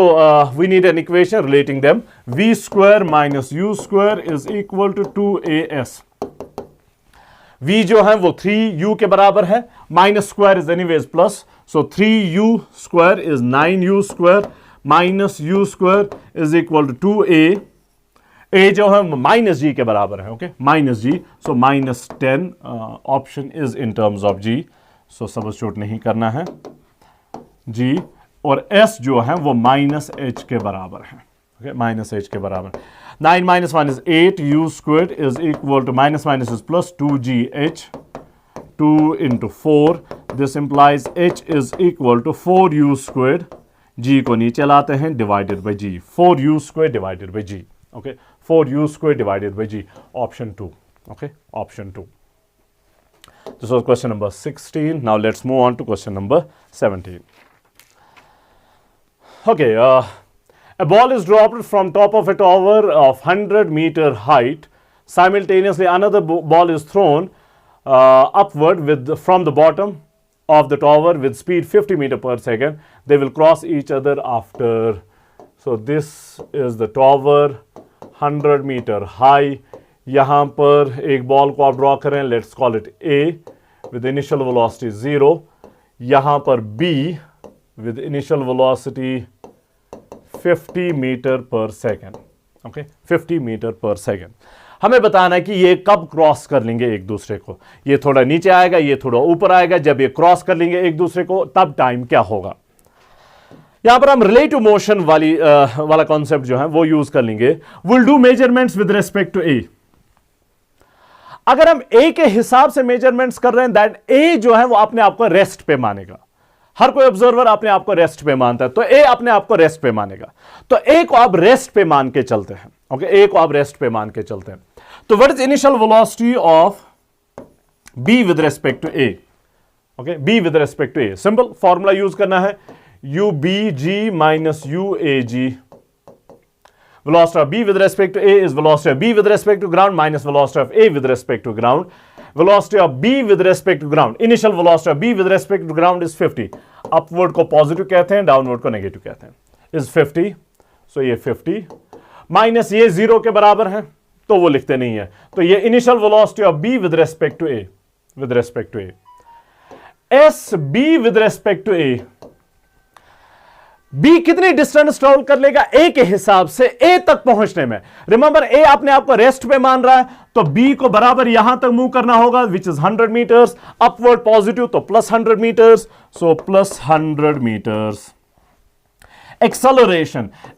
we need an equation relating them. V square minus U square is equal to 2AS. V जो है वो 3U के बराबर है, minus square is anyways plus. So 3U square is 9U square minus U square is equal to 2A. A जो है minus G के बराबर है, okay? Minus G. So minus 10 option is in terms of G. So substitute नहीं करना है. G और S जो है वो -H के बराबर है. Okay, -H के बराबर. 9 minus 1 is 8U squared is equal to minus is plus 2GH. 2 into 4. This implies H is equal to 4U squared. G को नीचे लाते हैं, divided by G. 4U squared divided by G. Okay, 4U squared divided by G. Option 2. Okay, option 2. This was question number 16. Now let's move on to question number 17. Okay, a ball is dropped from top of a tower of 100-meter height. Simultaneously, another ball is thrown upward from the bottom of the tower with speed 50 meters per second. They will cross each other after. So this is the tower, 100 meter high. यहाँ पर एक ball को आप draw करें, let's call it A with initial velocity 0. यहाँ पर B with initial velocity 50 meter per second. Okay, 50 meter per second. हमें बताना है कि ये कब क्रॉस कर लेंगे एक दूसरे को. ये थोड़ा नीचे आएगा, ये थोड़ा ऊपर आएगा. जब ये क्रॉस कर लेंगे एक दूसरे को तब टाइम क्या होगा. यहां पर हम रिलेटिव मोशन वाला कॉन्सेप्ट जो है वो यूज कर लेंगे. Will do measurements with respect to A. अगर हम ए के हिसाब से मेजरमेंट्स कर रहे हैं, दैट ए जो है वो अपने आप को रेस्ट पे मानेगा। हर कोई ऑब्जर्वर अपने आप को रेस्ट पे मानता है, तो ए अपने आप को रेस्ट पे मानेगा। तो ए को आप रेस्ट पे मान के चलते हैं। ओके, ए को आप रेस्ट पे मान के चलते हैं। तो what is initial velocity of B with respect to A? Okay, B with respect to A, simple formula use करना है, u B G minus u A G. Velocity of B with respect to A is velocity of B with respect to ground minus velocity of A with respect to ground. Velocity of B with respect to ground, initial velocity of B with respect to ground is 50. Upward को positive कहते हैं, downward को negative कहते हैं, is 50. So ये 50 minus ये 0 के बराबर है, तो वो लिखते नहीं है। तो ये initial velocity of B with respect to A, with respect to A. S B with respect to A, B कितनी डिस्टेंस ट्रेवल कर लेगा ए के हिसाब से ए तक पहुंचने में? रिमेंबर, ए अपने आप को रेस्ट पे मान रहा है, तो बी को बराबर यहां तक मूव करना होगा, which is 100 meters, upward positive तो plus 100 meters, so plus 100 meters.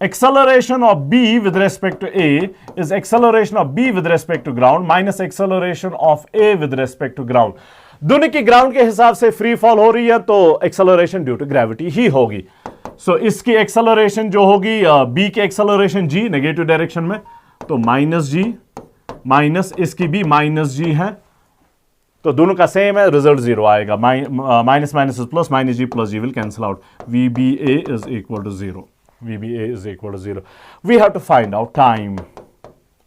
Acceleration of B with respect to A is acceleration of B with respect to ground minus acceleration of A with respect to ground. दोनों की ground के हिसाब से free fall हो रही है, तो acceleration due to gravity ही होगी। सो इसकी एक्सेलरेशन जो होगी, बी की एक्सेलरेशन जी नेगेटिव डायरेक्शन में, तो माइनस जी माइनस इसकी भी माइनस जी है, तो दोनों का सेम है, रिजल्ट जीरो आएगा। Minus minus is plus, minus G plus G will cancel out, v B A is equal to zero, v B A is equal to zero. We have to find out time,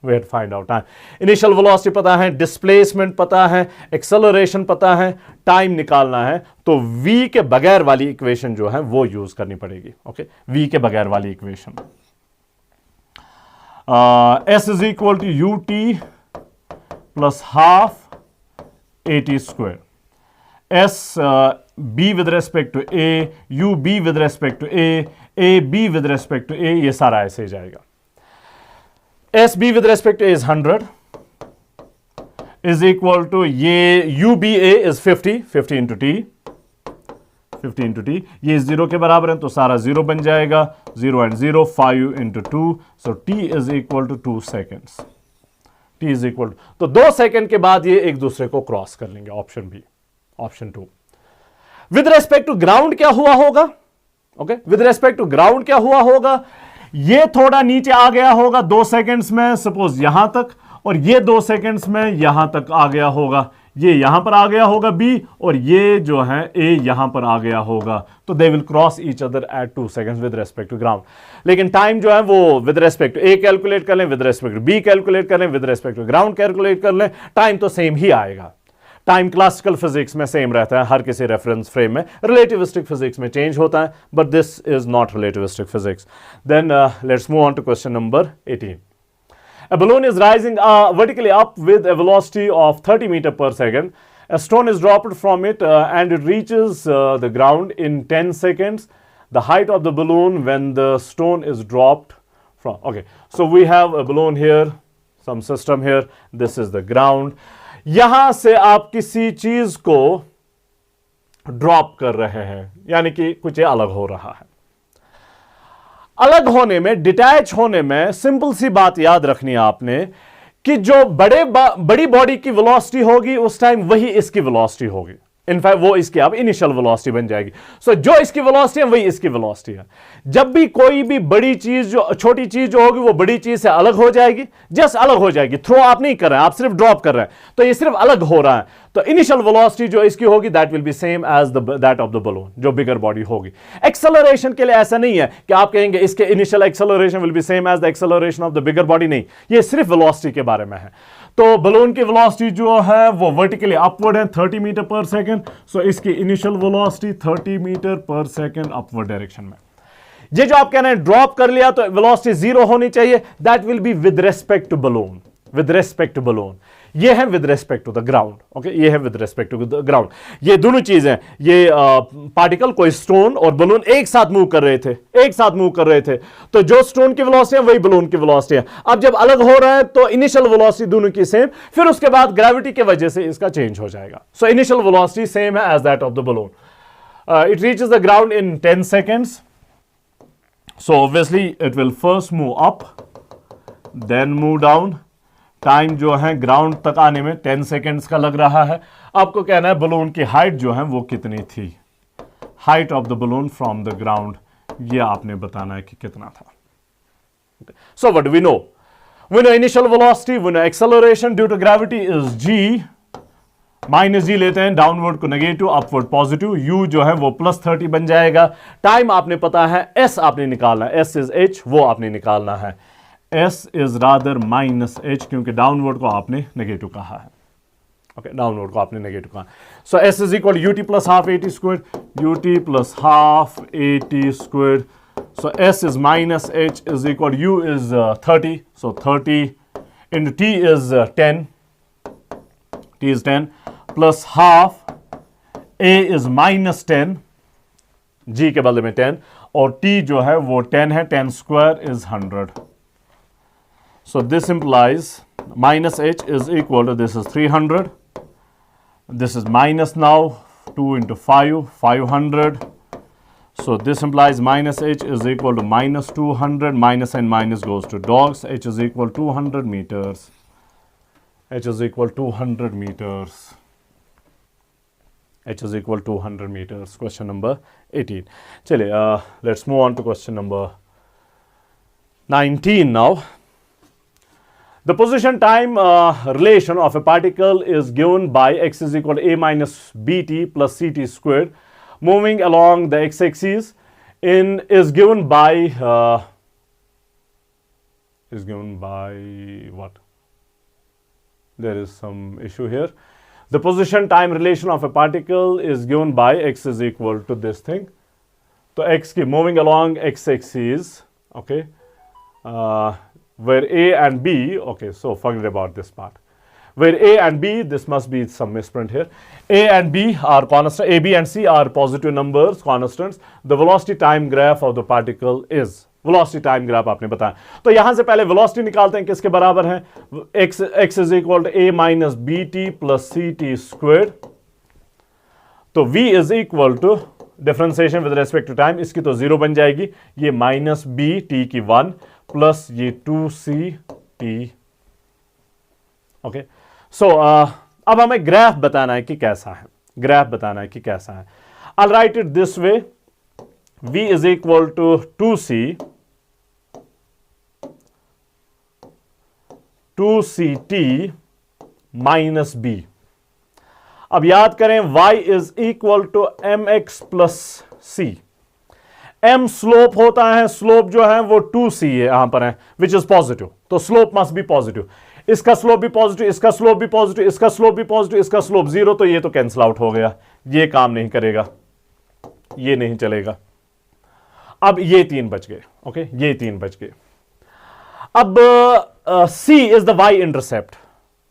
we have to find out time. Initial velocity पता है, displacement पता है, acceleration पता है, time निकालना है, तो v के बगैर वाली इक्वेशन जो है वो यूज करनी पड़ेगी। ओके, v के बगैर वाली equation, s is equal to ut plus half at square, s b with respect to a, ub with respect to a b with respect to a, ये सारा ऐसे जाएगा। S B with respect to A is 100 is equal to ये u B A is 50, 50 into t, 50 into t, ये 0 के बराबर है, तो सारा 0 बन जाएगा, 0 and 0, 5 into 2, so t is equal to 2 seconds, t is equal to, तो 2 सेकेंड के बाद ये एक दूसरे को क्रॉस कर लेंगे। Option B, option 2। With respect to ground क्या हुआ होगा? Okay, with respect to ground क्या हुआ होगा? ये थोड़ा नीचे आ गया होगा 2 सेकेंड्स में, सपोज यहां तक, और ये 2 सेकेंड्स में यहां तक आ गया होगा, ये यहां पर आ गया होगा बी, और ये जो है ए यहां पर आ गया होगा, तो they will cross each other at 2 seconds with respect to ground. लेकिन टाइम जो है वो with respect to A calculate कर लें, with respect to B calculate कर लें, with respect to ground calculate कर लें, टाइम तो सेम ही आएगा। टाइम क्लासिकल फिजिक्स में सेम रहता है हर किसी रेफरेंस फ्रेम में, रिलेटिविस्टिक फिजिक्स में चेंज होता है, but this is not relativistic physics. Then let's move on to question number 18. A balloon is rising vertically up with a velocity of 30 meters per second. A stone is dropped from it and it reaches the ground in 10 seconds. The height of the balloon when the stone is dropped from. Okay, so we have a balloon here, some system here. This is the ground. यहां से आप किसी चीज को drop कर रहे हैं, यानी कि कुछ अलग हो रहा है। अलग होने में, डिटैच होने में सिंपल सी बात याद रखनी है आपने कि जो बड़ी बॉडी की वेलोसिटी होगी उस टाइम वही इसकी वेलोसिटी होगी। इनफैक्ट वो इसकी अब इनिशियल वेलोसिटी बन जाएगी। सो जो इसकी वेलोसिटी है वही इसकी वेलोसिटी है। जब भी कोई भी बड़ी चीज, जो छोटी चीज जो होगी वो बड़ी चीज से अलग हो जाएगी, जस्ट अलग हो जाएगी। थ्रो आप नहीं कर रहे हैं, आप सिर्फ ड्रॉप कर रहे हैं, तो ये सिर्फ अलग हो रहा है। तो इनिशियल वेलोसिटी जो इसकी होगी that will be same as that of the balloon, जो बिगर बॉडी होगी। एक्सेलरेशन के लिए ऐसा नहीं है कि आप कहेंगे इसके initial acceleration will be same as the acceleration of the bigger body, नहीं, ये सिर्फ वेलोसिटी के बारे में है। तो बलून की वेलोसिटी जो है वो वर्टिकली अपवर्ड है 30 मीटर पर सेकंड, सो इसकी initial velocity 30 metre per second upward direction में। ये जो आप कह रहे हैं ड्रॉप कर लिया तो वेलोसिटी 0 होनी चाहिए, that will be with respect to balloon, with respect to balloon. ये है with respect to the ground, okay, ये है with respect to the ground. ये दोनों चीजें, ये पार्टिकल, कोई स्टोन और बलून एक साथ मूव कर रहे थे, एक साथ मूव कर रहे थे, तो जो स्टोन की वेलोसिटी है वही बलून की वेलोसिटी है। अब जब अलग हो रहा है तो इनिशियल वेलोसिटी दोनों की सेम, फिर उसके बाद ग्रेविटी की वजह से इसका चेंज हो जाएगा। सो इनिशियल वेलोसिटी सेम है as that of the balloon. It reaches the ground in 10 seconds. So obviously it will first move up, then move down, time जो है ग्राउंड तक आने में 10 सेकेंड्स का लग रहा है। आपको कहना है बलून की हाइट जो है वो कितनी थी, height of the balloon from the ground, ये आपने बताना है कि कितना था। So what we know, we know initial velocity, we know acceleration due to gravity is g, minus g लेते हैं, डाउनवर्ड को नेगेटिव, अपवर्ड पॉजिटिव, u जो है वो +30 बन जाएगा। टाइम आपने पता है, s आपने निकालना है, s इज h, वो आपने निकालना है, s इज रादर -h, क्योंकि डाउनवर्ड को आपने नेगेटिव कहा है। ओके, डाउनवर्ड को आपने नेगेटिव कहा। सो s is equal ut + ½ at squared, ut + ½ at squared. So s is -h is equal, u is 30, so 30 into t is 10, t is 10 plus half, a is -10, g के बदले में 10, और t जो है वो 10 है, 10 square is 100. So this implies -h is equal to, this is 300, this is minus now, 2 into 5, 500. So this implies -h is equal to -200, minus and minus goes to dogs, h is equal 200 meters, h is equal 200 meters, h is equal 200 meters. Question number 18. चलिए, let's move on to question number 19 now. The position time relation of a particle is given by x is equal to a minus bt plus ct squared, moving along the x-axis is given by what? There is some issue here. The position time relation of a particle is given by x is equal to this thing. So x ki moving along x-axis, okay, where a and b, okay, so forget about this part. Where a and b, this must be some misprint here, a and b are constant, a, b and c are positive numbers, constants. The velocity time graph of the particle is, velocity time graph आपने बताया। तो यहां से पहले velocity निकालते हैं, किसके बराबर है, x is equal to a minus bt plus ct squared. तो v is equal to differentiation with respect to time, इसकी तो 0 बन जाएगी, ये minus b t की 1 plus ये 2c t, ओके। सो अब हमें ग्राफ बताना है कि कैसा है, ग्राफ बताना है कि कैसा है। I'll write it this way, v is equal to 2ct minus b. अब याद करें, y is equal to mx plus c. m slope होता है, स्लोप जो है वो 2c है, यहां पर है, विच इज पॉजिटिव, तो स्लोप मस्ट बी पॉजिटिव। इसका स्लोप भी पॉजिटिव, इसका स्लोप भी पॉजिटिव, इसका स्लोप भी पॉजिटिव, इसका स्लोप 0, तो ये तो कैंसिल आउट हो गया, ये काम नहीं करेगा, ये नहीं चलेगा। अब ये 3 बच गए, ओके, ये 3 बच गए। अब c is the y intercept,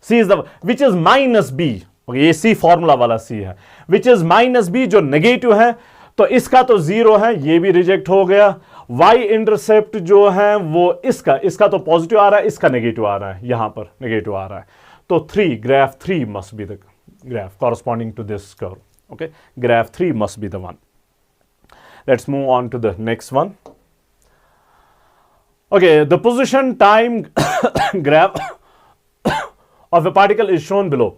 c is the which is -b, okay, ये c फॉर्मूला वाला c है, विच इज -b जो नेगेटिव है, तो इसका तो 0 है, ये भी रिजेक्ट हो गया। y इंटरसेप्ट जो है वो इसका तो पॉजिटिव आ रहा है, इसका नेगेटिव आ रहा है, यहां पर नेगेटिव आ रहा है, तो 3, graph 3 must be the graph corresponding to this curve, okay, graph 3 must be the one. Let's move on to the next one. Okay, the position time graph of a particle is shown below.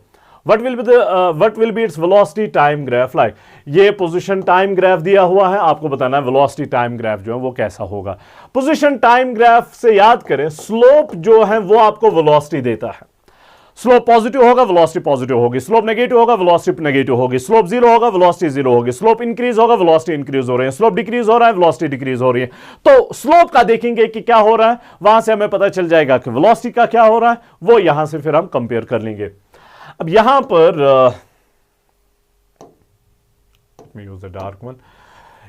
What will be its velocity time graph like? ये position time graph दिया हुआ है, आपको बताना है velocity time graph जो है वो कैसा होगा। position time graph से याद करें, slope जो है वो आपको velocity देता है। स्लोप पॉजिटिव होगा, वेलोसिटी पॉजिटिव होगी, स्लोप नेगेटिव होगा, वेलोसिटी नेगेटिव होगी, स्लोप 0 होगा, वेलोसिटी 0 होगी, स्लोप इंक्रीज होगा, वेलोसिटी इंक्रीज हो रही है, स्लोप डिक्रीज हो रहा है, वेलोसिटी डिक्रीज हो रही है। तो स्लोप का देखेंगे कि क्या हो रहा है, वहां से हमें पता चल जाएगा कि वेलोसिटी का क्या हो रहा है, वो यहां से फिर हम कंपेयर कर लेंगे। अब यहां पर यूज द डार्क वन,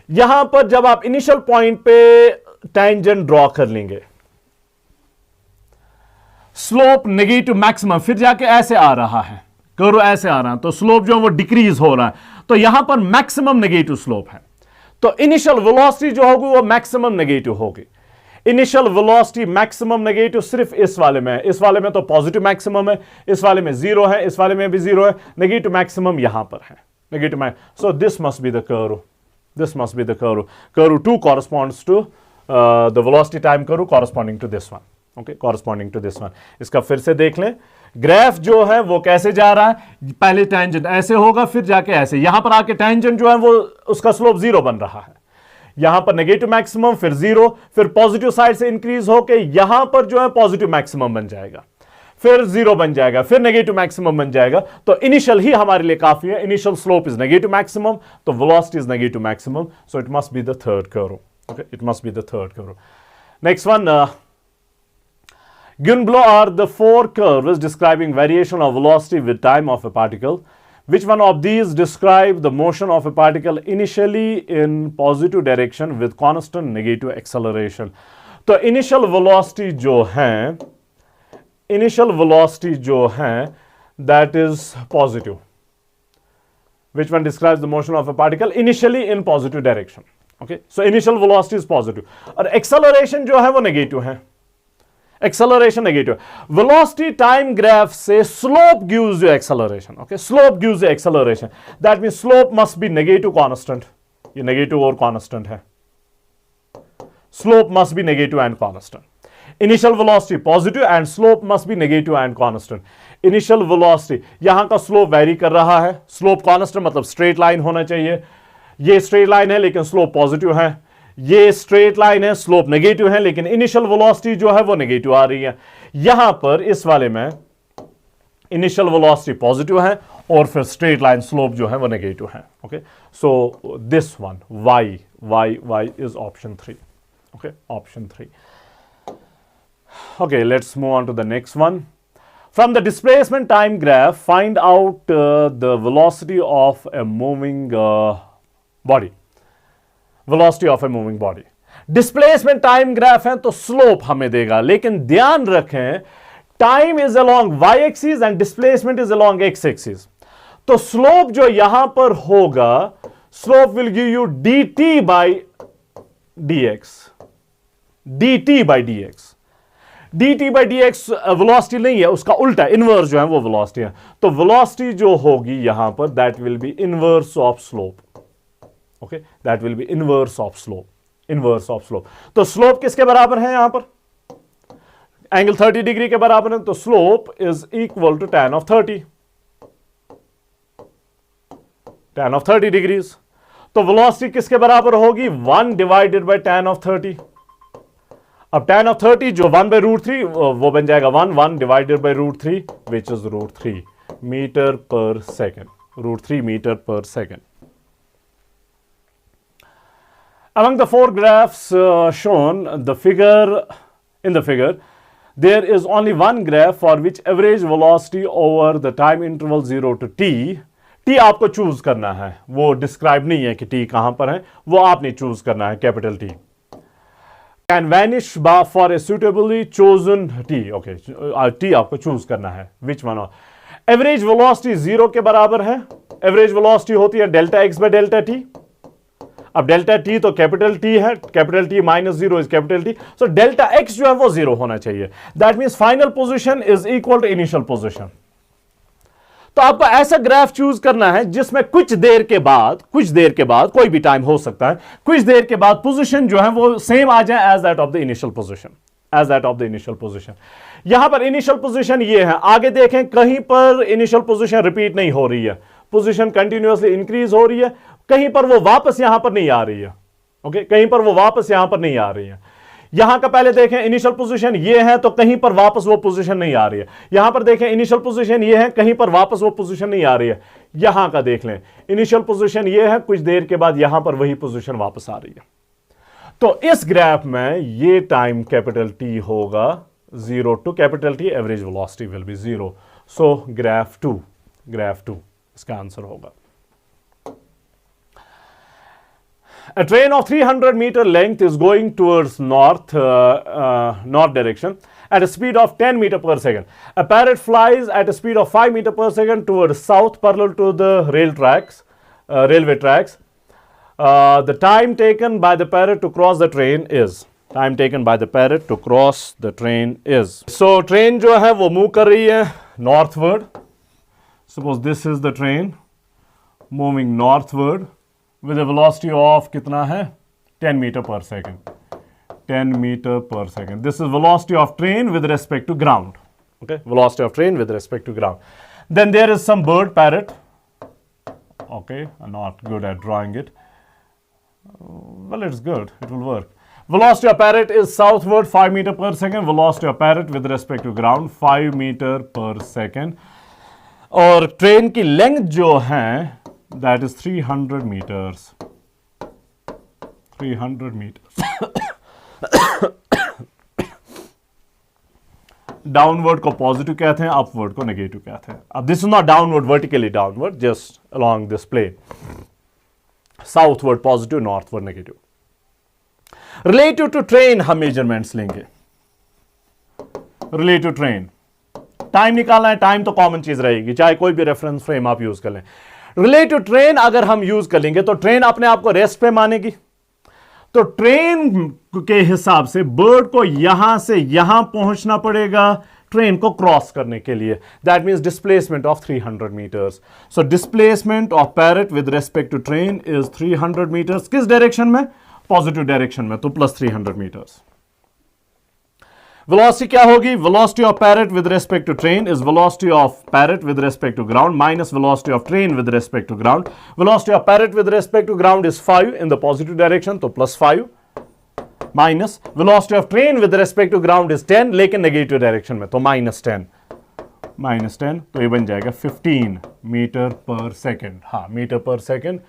यहां पर जब आप इनिशियल पॉइंट पे टेंजेंट ड्रॉ कर लेंगे, स्लोप नेगेटिव मैक्सिमम, फिर जाके ऐसे आ रहा है, करो ऐसे आ रहा है, तो स्लोप जो है वो डिक्रीज हो रहा है, तो यहां पर मैक्सिमम नेगेटिव स्लोप है, तो इनिशियल वेलोसिटी जो होगी वो मैक्सिमम नेगेटिव होगी। इनिशियल वेलोसिटी मैक्सिमम नेगेटिव सिर्फ इस वाले में है, इस वाले में तो पॉजिटिव मैक्सिमम है, इस वाले में 0 है, इस वाले में भी 0 है, नेगेटिव मैक्सिमम यहां पर है, negative maximum. So this must be the curve, this must be the curve, curve 2 corresponds to the velocity time curve corresponding to this one, okay, corresponding to this one. इसका फिर से देख लें, graph जो है वो कैसे जा रहा है, पहले टेंजेंट ऐसे होगा, फिर जाके ऐसे, यहां पर आके टेंजेंट जो है वो उसका स्लोप 0 बन रहा है, यहां पर नेगेटिव मैक्सिमम, फिर 0, फिर पॉजिटिव साइड से इंक्रीज होके यहां पर जो है पॉजिटिव मैक्सिमम बन जाएगा, फिर 0 बन जाएगा, फिर नेगेटिव मैक्सिमम बन जाएगा। तो इनिशियल ही हमारे लिए काफी है, initial slope is negative maximum, तो velocity is negative maximum, so it must be the third curve. Okay, it must be the third curve. Next one, given below are the 4 curves describing variation of velocity with time of a particle. Which one of these describe the motion of a particle initially in positive direction with constant negative acceleration? तो initial velocity जो है that is positive. Which one describes the motion of a particle initially in positive direction? Okay, so initial velocity is positive और acceleration जो है वो negative है, acceleration negative. Velocity time graph से slope gives you acceleration. Okay, slope gives you acceleration. That means slope must be negative constant. ये negative और constant है. Slope must be negative and constant. Initial velocity positive and slope must be negative and constant. Initial velocity यहां का slope vary कर रहा है. Slope constant मतलब straight line होना चाहिए. ये straight line है लेकिन slope positive है. ये स्ट्रेट लाइन है, स्लोप नेगेटिव है, लेकिन इनिशियल वेलोसिटी जो है वो नेगेटिव आ रही है। यहां पर इस वाले में इनिशियल वेलोसिटी पॉजिटिव है और फिर स्ट्रेट लाइन स्लोप जो है वो नेगेटिव है। Okay, so this one y is option 3। Okay, option 3। Okay, let's move on to the next one. From the displacement time graph, find out the velocity of a moving body. Velocity of a moving body. Displacement time graph है तो slope हमें देगा, लेकिन ध्यान रखें time is along y axis and displacement is along x axis. तो slope जो यहां पर होगा, slope will give you dt by dx. dt by dx. dt by dx velocity नहीं है, उसका उल्टा inverse जो है वो velocity है। तो velocity जो होगी यहां पर that will be inverse of slope. Okay, that will be inverse of slope. Inverse of slope. तो slope किसके बराबर है यहां पर? एंगल 30 डिग्री के बराबर है, तो slope is equal to tan of 30. Tan of 30 degrees. तो velocity किसके बराबर होगी? 1 divided by tan of 30. अब tan of 30 जो 1 by root 3 वो बन जाएगा 1 divided by root 3 which is root 3 meter per second. Root 3 meter per second. Among the 4 graphs shown in the figure, there is only one graph for which average velocity over the time interval 0 to t आपको choose करना है, वो describe नहीं है कि t कहां पर है, वो आपने चूज करना है, capital T can vanish for a suitably chosen t. Okay, t आपको चूज करना है, which one? एवरेज वेलोसिटी 0 के बराबर है, एवरेज वेलोसिटी होती है delta x by delta t। अब डेल्टा टी तो कैपिटल टी है, capital t minus 0 is capital t, so delta x जो है वो 0 होना चाहिए। That means final position is equal to initial position. तो आपको ऐसा ग्राफ चूज करना है जिसमें कुछ देर के बाद कोई भी टाइम हो सकता है, कुछ देर के बाद पोजीशन जो है वो सेम आ जाए as that of the initial position. यहां पर इनिशियल पोजीशन ये है, आगे देखें कहीं पर इनिशियल पोजीशन रिपीट नहीं हो रही है, पोजीशन कंटिन्यूअसली इंक्रीज हो रही है, कहीं पर वो वापस यहां पर नहीं आ रही है। ओके, कहीं पर वो वापस यहां पर नहीं आ रही है। यहां का पहले देखें इनिशियल पोजीशन ये है, तो कहीं पर वापस वो पोजीशन नहीं आ रही है। यहां पर देखें इनिशियल पोजीशन ये है, कहीं पर वापस वो पोजीशन नहीं आ रही है। यहां का देख लें, इनिशियल पोजीशन ये है, कुछ देर के बाद यहां पर वही पोजीशन वापस आ रही है। तो इस ग्राफ में ये टाइम कैपिटल टी होगा 0 to capital t, average velocity will be 0। So graph 2 इसका आंसर होगा। A train of 300 meter length is going towards north direction at a speed of 10 meter per second. A parrot flies at a speed of 5 meter per second towards south parallel to the railway tracks. The time taken by the parrot to cross the train is. So train जो है वो move कर रही है northward. Suppose this is the train moving northward with a velocity of कितना है 10 meter per second. 10 meter per second. This is velocity of train with respect to ground. Okay, velocity of train with respect to ground. Then there is some bird, parrot. Okay, I'm not good at drawing it. Well, it's good, it will work. Velocity of parrot is southward 5 meter per second. Velocity of parrot with respect to ground 5 meter per second. और train की length जो है that is 300 meters. 300 meters. Downward को positive कहते हैं, upward को negative कहते हैं. अब this is not downward vertically downward, just along this plane. Southward positive, northward negative. Relative to train हम मेजरमेंट्स लेंगे. रिलेटिव ट्रेन टाइम निकालना है, टाइम तो कॉमन चीज रहेगी, चाहे कोई भी रेफरेंस फ्रेम आप यूज कर लें. रिलेटिव ट्रेन अगर हम यूज कर लेंगे तो ट्रेन अपने आप को रेस्ट पे मानेगी. तो ट्रेन के हिसाब से बर्ड को यहां से यहां पहुंचना पड़ेगा ट्रेन को क्रॉस करने के लिए. That means displacement of 300 meters. So displacement of parrot with respect to train is 300 meters. किस डायरेक्शन में? पॉजिटिव डायरेक्शन में, तो प्लस 300 मीटर्स. वेलोसिटी क्या होगी? Velocity of parrot with respect to train is velocity of parrot with respect to ground minus velocity of train with respect to ground. Velocity of parrot with respect to ground is 5 in the positive direction, तो plus 5 minus velocity of train with respect to ground is 10 लेकिन negative direction में, तो minus 10, तो ये बन जाएगा 15 metre per second. हाँ, metre per second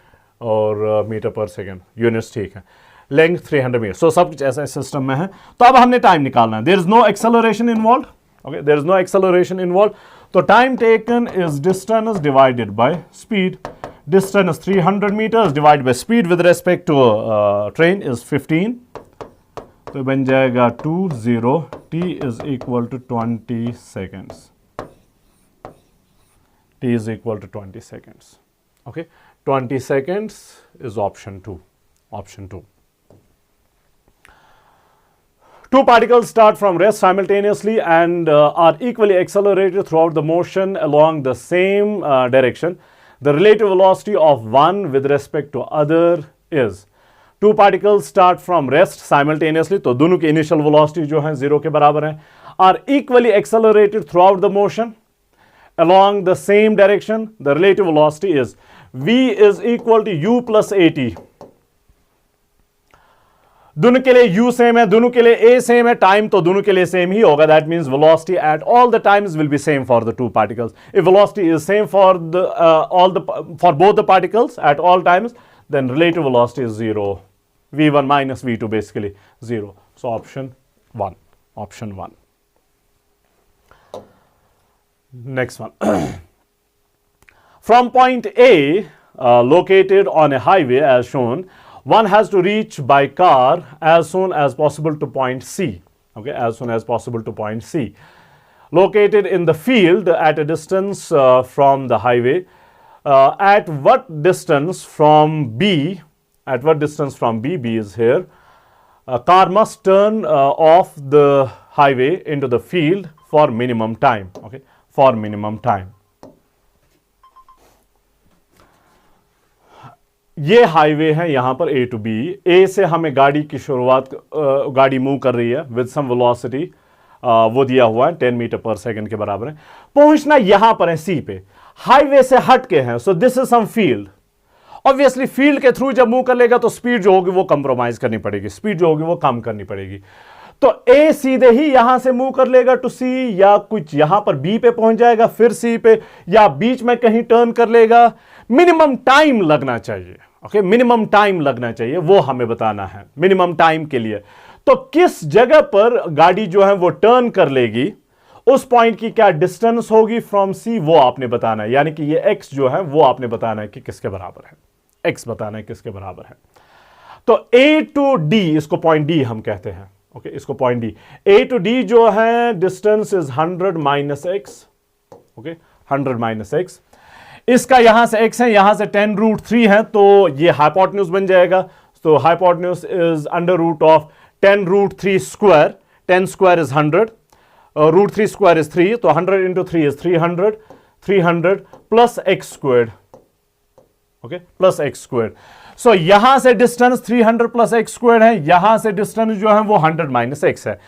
और मीटर पर सेकेंड यूनिट्स ठीक है. Length 300 metre. सो सब कुछ ऐसा सिस्टम में है. तो अब हमने टाइम निकालना है. There is no acceleration involve. Okay, there is no acceleration involve. तो time taken is distance divided by speed. Distance 300 metres divide by speed with respect to train is 15. तो बन जाएगा 20. t is equal to 20 seconds. t is equal to 20 seconds. Okay, 20 seconds is option 2. Option 2. Two particles start from rest simultaneously and are equally accelerated throughout the motion along the same direction. The relative velocity of one with respect to other is. Two particles start from rest simultaneously, तो दोनों की initial velocity जो है 0 के बराबर है. Are equally accelerated throughout the motion along the same direction. The relative velocity is v is equal to u plus at. दोनों के लिए u सेम है, दोनों के लिए a सेम है, टाइम तो दोनों के लिए सेम ही होगा. That means velocity at all the times will be same for the two particles. If velocity is same for both the particles at all times, then relative velocity is 0. v1 minus v2 basically 0. So option 1. Next one. From point A located on a highway as shown, one has to reach by car as soon as possible to point C. Okay, as soon as possible to point C. Located in the field at a distance from the highway. At what distance from B? At what distance from B? B is here. A car must turn off the highway into the field for minimum time. Okay, for minimum time. ये highway है यहां पर A to B. A से हमें गाड़ी की शुरुआत, गाड़ी मूव कर रही है विद सम वेलोसिटी, वो दिया हुआ है 10 मीटर पर सेकंड के बराबर है. पहुंचना यहां पर है C पे, हाईवे से हट के हैं. So this is some field. Obviously field के थ्रू जब मूव कर लेगा तो स्पीड जो होगी वो कंप्रोमाइज करनी पड़ेगी, स्पीड जो होगी वो कम करनी पड़ेगी. तो A सीधे ही यहां से मूव कर लेगा टू C, या कुछ यहां पर B पे पहुंच जाएगा फिर C पे, या बीच में कहीं टर्न कर लेगा. मिनिमम टाइम लगना चाहिए. ओके, मिनिमम टाइम लगना चाहिए, वो हमें बताना है मिनिमम टाइम के लिए. तो किस जगह पर गाड़ी जो है वो टर्न कर लेगी, उस पॉइंट की क्या डिस्टेंस होगी फ्रॉम C, वो आपने बताना है. यानी कि ये x जो है वो आपने बताना है कि किसके बराबर है, x बताना है किसके बराबर है. तो A to D, इसको पॉइंट D हम कहते हैं. ओके, इसको point D. A to D जो है distance is 100 minus x. Okay, 100 minus x. इसका यहां से x है, यहां से 10√3 है, तो ये हाइपोटेन्यूज बन जाएगा. तो hypotenuse is under root of 10√3 square. 10 square is 100, √3 square is 3, तो 100 into 3 is 300 plus x squared. Okay, plus x squared. So यहां से डिस्टेंस 300 प्लस एक्स स्क्वायर है, यहां से डिस्टेंस जो है वो 100 माइनस एक्स है।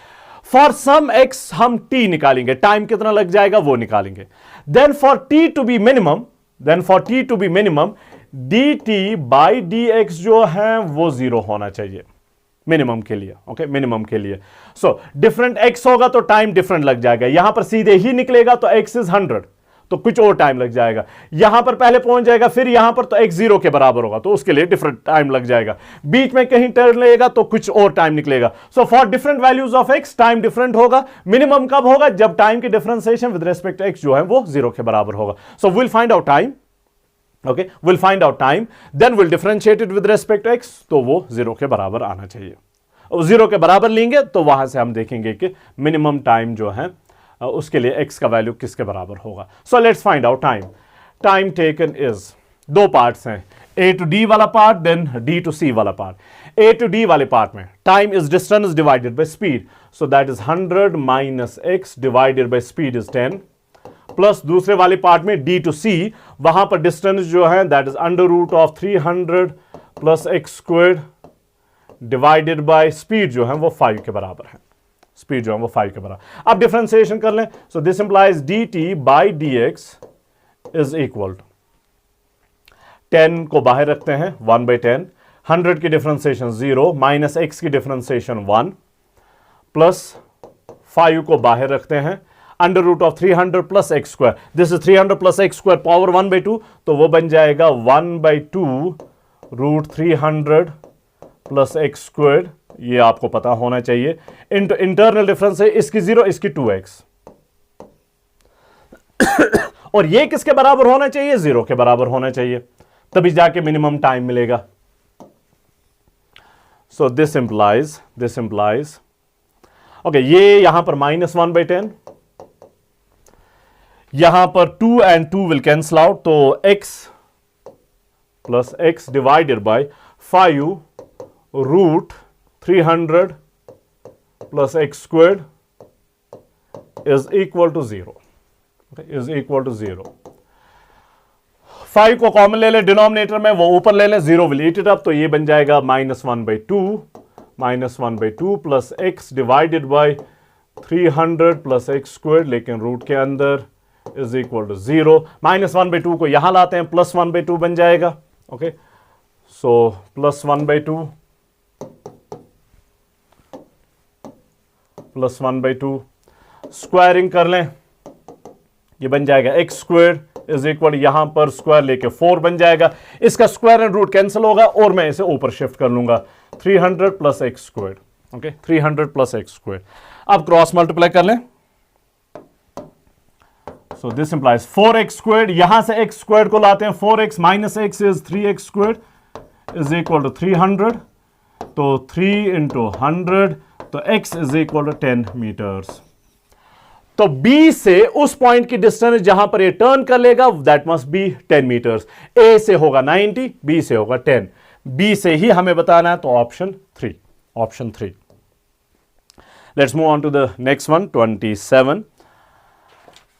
फॉर सम एक्स हम टी निकालेंगे, टाइम कितना लग जाएगा वो निकालेंगे। Then for t to be minimum d t by d x जो है वो 0 होना चाहिए मिनिमम के लिए। ओके, मिनिमम के लिए। सो डिफरेंट एक्स होगा तो टाइम डिफरेंट लग जाएगा। यहां पर सीधे ही निकलेगा तो एक्स इज 100, तो कुछ और टाइम लग जाएगा। यहां पर पहले पहुंच जाएगा, फिर यहां पर तो एक्स 0 के बराबर होगा, तो उसके लिए डिफरेंट टाइम लग जाएगा। बीच में कहीं टर्न लेगा तो कुछ और टाइम निकलेगा। So for different values of x time different होगा। मिनिमम कब होगा? जब टाइम की differentiation with respect to x जो है वो 0 के बराबर होगा। So will find out time. Okay, will find out time, then will differentiate it with respect to x, तो वो 0 के बराबर आना चाहिए। 0 के बराबर लेंगे तो वहां से हम देखेंगे कि मिनिमम टाइम जो है उसके लिए x का वैल्यू किसके बराबर होगा। So let's find out time. Time taken is, दो पार्ट्स हैं, a टू d वाला part, then d to c वाला पार्ट। a टू d वाले पार्ट में time is distance divided by speed, so that is 100 minus x divided by speed is 10, plus दूसरे वाले part में d to c, वहां पर distance जो है that is under root of 300 plus x squared divided by speed जो है वो 5 के बराबर है। स्पीड जो है वो 5 के बराबर। अब डिफरेंशिएशन कर लें, so this implies d t by d x is equal to 10 को बाहर रखते हैं 1/10, 100 की डिफरेंशिएशन 0 माइनस एक्स की डिफरेंशिएशन 1 प्लस 5 को बाहर रखते हैं under root of 300 plus x square, this is 300 plus x square power 1/2, तो वो बन जाएगा 1/2 रूट 300 प्लस एक्स स्क्वायर, ये आपको पता होना चाहिए। इंटरनल डिफरेंस है, इसकी 0 इसकी 2x और ये किसके बराबर होना चाहिए? 0 के बराबर होना चाहिए, तभी जाके मिनिमम टाइम मिलेगा। सो दिस इंप्लाइज ओके, ये यहां पर -1/10, यहां पर 2 and 2 विल कैंसल आउट, तो x plus x divided by 5 root 300 plus x squared is equal to 0, is equal to 0। 5 को कॉमन ले ले डिनोमिनेटर में, वो ऊपर ले ले, 0 विल ईट इट अप, तो ये बन जाएगा -1/2 plus x divided by 300 plus x squared, लेकिन रूट के अंदर इज इक्वल टू 0। -1/2 को यहां लाते हैं, +1/2 बन जाएगा। ओके, सो +1/2 +1/2 स्क्वायरिंग कर लें, ये बन जाएगा एक्स स्क्वायर इज इक्वल, यहां पर स्क्वायर लेके 4 बन जाएगा, इसका स्क्वायर एंड रूट कैंसिल होगा और मैं इसे ऊपर शिफ्ट कर लूंगा 300 plus x square. Okay, 300 plus x square. अब क्रॉस मल्टीप्लाई कर लें, so this implies 4x square, यहां से x स्क्वायर को लाते हैं, 4x minus x is 3x square is equal to 300, तो 3 इंटू 100, तो x is equal to 10 meters. तो B से उस पॉइंट की डिस्टेंस जहां पर ये टर्न कर लेगा that must be 10 meters. A से होगा 90, B से होगा 10, B से ही हमें बताना है, तो option 3। Let's move on to the next one, 27।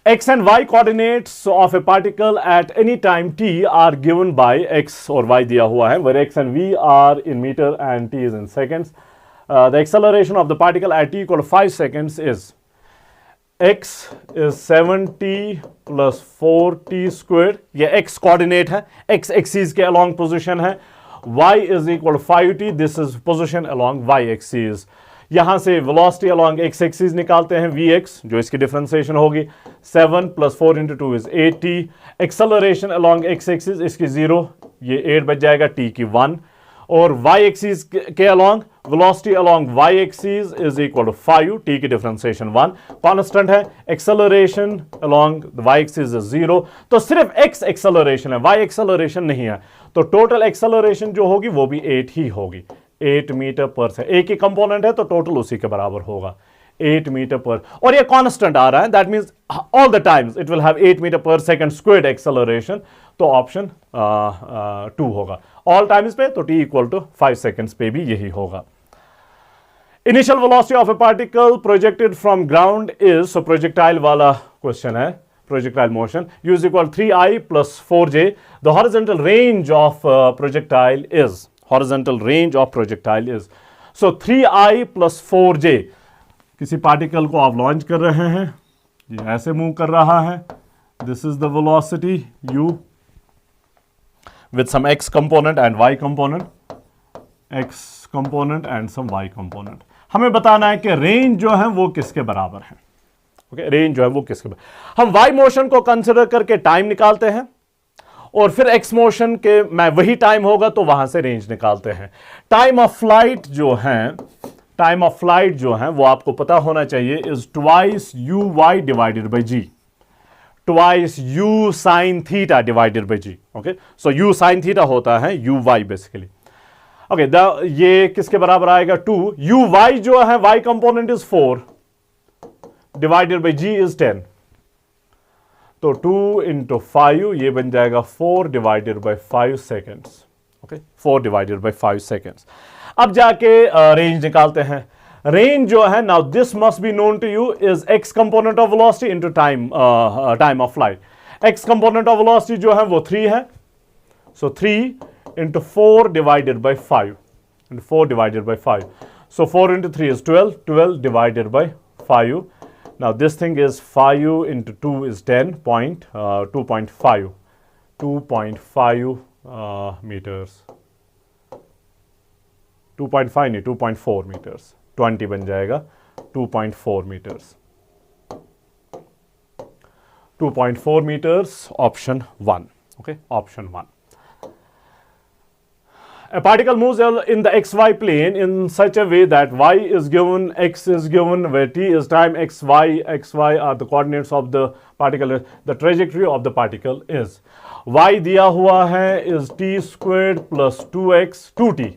X and Y coordinates of a particle at any time t are given by x और y दिया हुआ है, where x and v are in meter and t is in seconds. The acceleration of the particle at t equal to 5 seconds is x is 7t plus 4t squared, ये x coordinate है, x axis के along position है, y is equal to 5t, this is position along y axis। यहां से velocity along x axis निकालते हैं, vx जो इसकी डिफरेंशिएशन होगी 7 plus 4 into 2 is 8t, acceleration along x axis इसकी 0, ये 8 बच जाएगा, t की 1, और y एक्सिस के along velocity along y axis is equal to 5, t की डिफरेंशिएशन 1, कांस्टेंट है, acceleration along y axis is 0, तो सिर्फ x एक्सेलरेशन है, y एक्सेलरेशन नहीं है, तो टोटल एक्सेलरेशन जो होगी वो भी 8 ही होगी, 8 मीटर पर सेकंड। एक ही कंपोनेंट है तो टोटल उसी के बराबर होगा, 8 मीटर पर, और ये कांस्टेंट आ रहा है, that means all the times it will have 8 meter per second squared acceleration, तो ऑप्शन 2 होगा। ऑल टाइम्स पे तो t इक्वल टू 5 सेकंड्स पे भी यही होगा। Initial velocity of A particle projected from ground is, so projectile वाला question है, projectile motion. U is equal to 3I plus 4J. The horizontal range of projectile is, horizontal range of projectile is. So 3I plus 4J. किसी particle को आप launch कर रहे हैं, ये ऐसे मूव कर रहा है. This is the velocity U with some x component and y component, x component and some y component. हमें बताना है कि रेंज जो है वो किसके बराबर है. ओके, रेंज जो है वो किसके बराबर. हम y मोशन को कंसिडर करके टाइम निकालते हैं और फिर x मोशन के में वही टाइम होगा तो वहां से रेंज निकालते हैं. टाइम ऑफ फ्लाइट जो है, टाइम ऑफ फ्लाइट जो है वो आपको पता होना चाहिए, is twice u y divided by g, twice u sine theta divided by g. Okay, so u sine theta होता है यू वाई बेसिकली. ओके, ये किसके बराबर आएगा, 2. यू वाई जो है y component is 4 divided by g is 10. तो 2 into 5 ये बन जाएगा 4 divided by 5 seconds. Okay, 4 divided by 5 seconds. अब जाके रेंज निकालते हैं. रेंज जो है, now this must be known to you, is x component of velocity into time of flight. X component of velocity जो है वो 3 है. सो 3 into 4 divided by 5, and 4 divided by 5. So 4 into 3 is 12, 12 divided by 5. Now this thing is 5 into 2 is 10, 2.5, 2.5 meters. 2.5 नहीं, 2.4 meters. 20 बन जाएगा 2.4 meters. 2.4 meters, option 1. Okay, option 1. A particle moves in the xy plane in such a way that y is given, x is given, where t is time, xy are the coordinates of the particle. The trajectory of the particle is, y दिया हुआ है is t squared plus 2x 2t,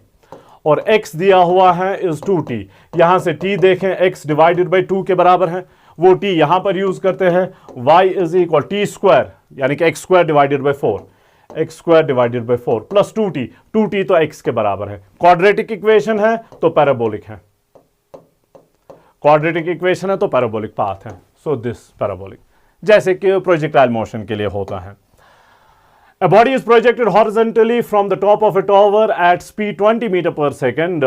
और x दिया हुआ है is 2t. यहां से t देखें, x डिवाइडेड बाई 2 के बराबर है, वो t यहां पर यूज करते हैं. y is equal t square यानी कि x square divided by 4, x square divided by 4 plus 2t. 2t तो x के बराबर है. क्वाड्रेटिक इक्वेशन है तो पैराबोलिक है, क्वाड्रेटिक इक्वेशन है तो पैराबोलिक पाथ है. सो दिस पैराबोलिक, जैसे कि प्रोजेक्टाइल मोशन के लिए होता है. A body is projected horizontally from the top of a tower at speed 20 meter per second.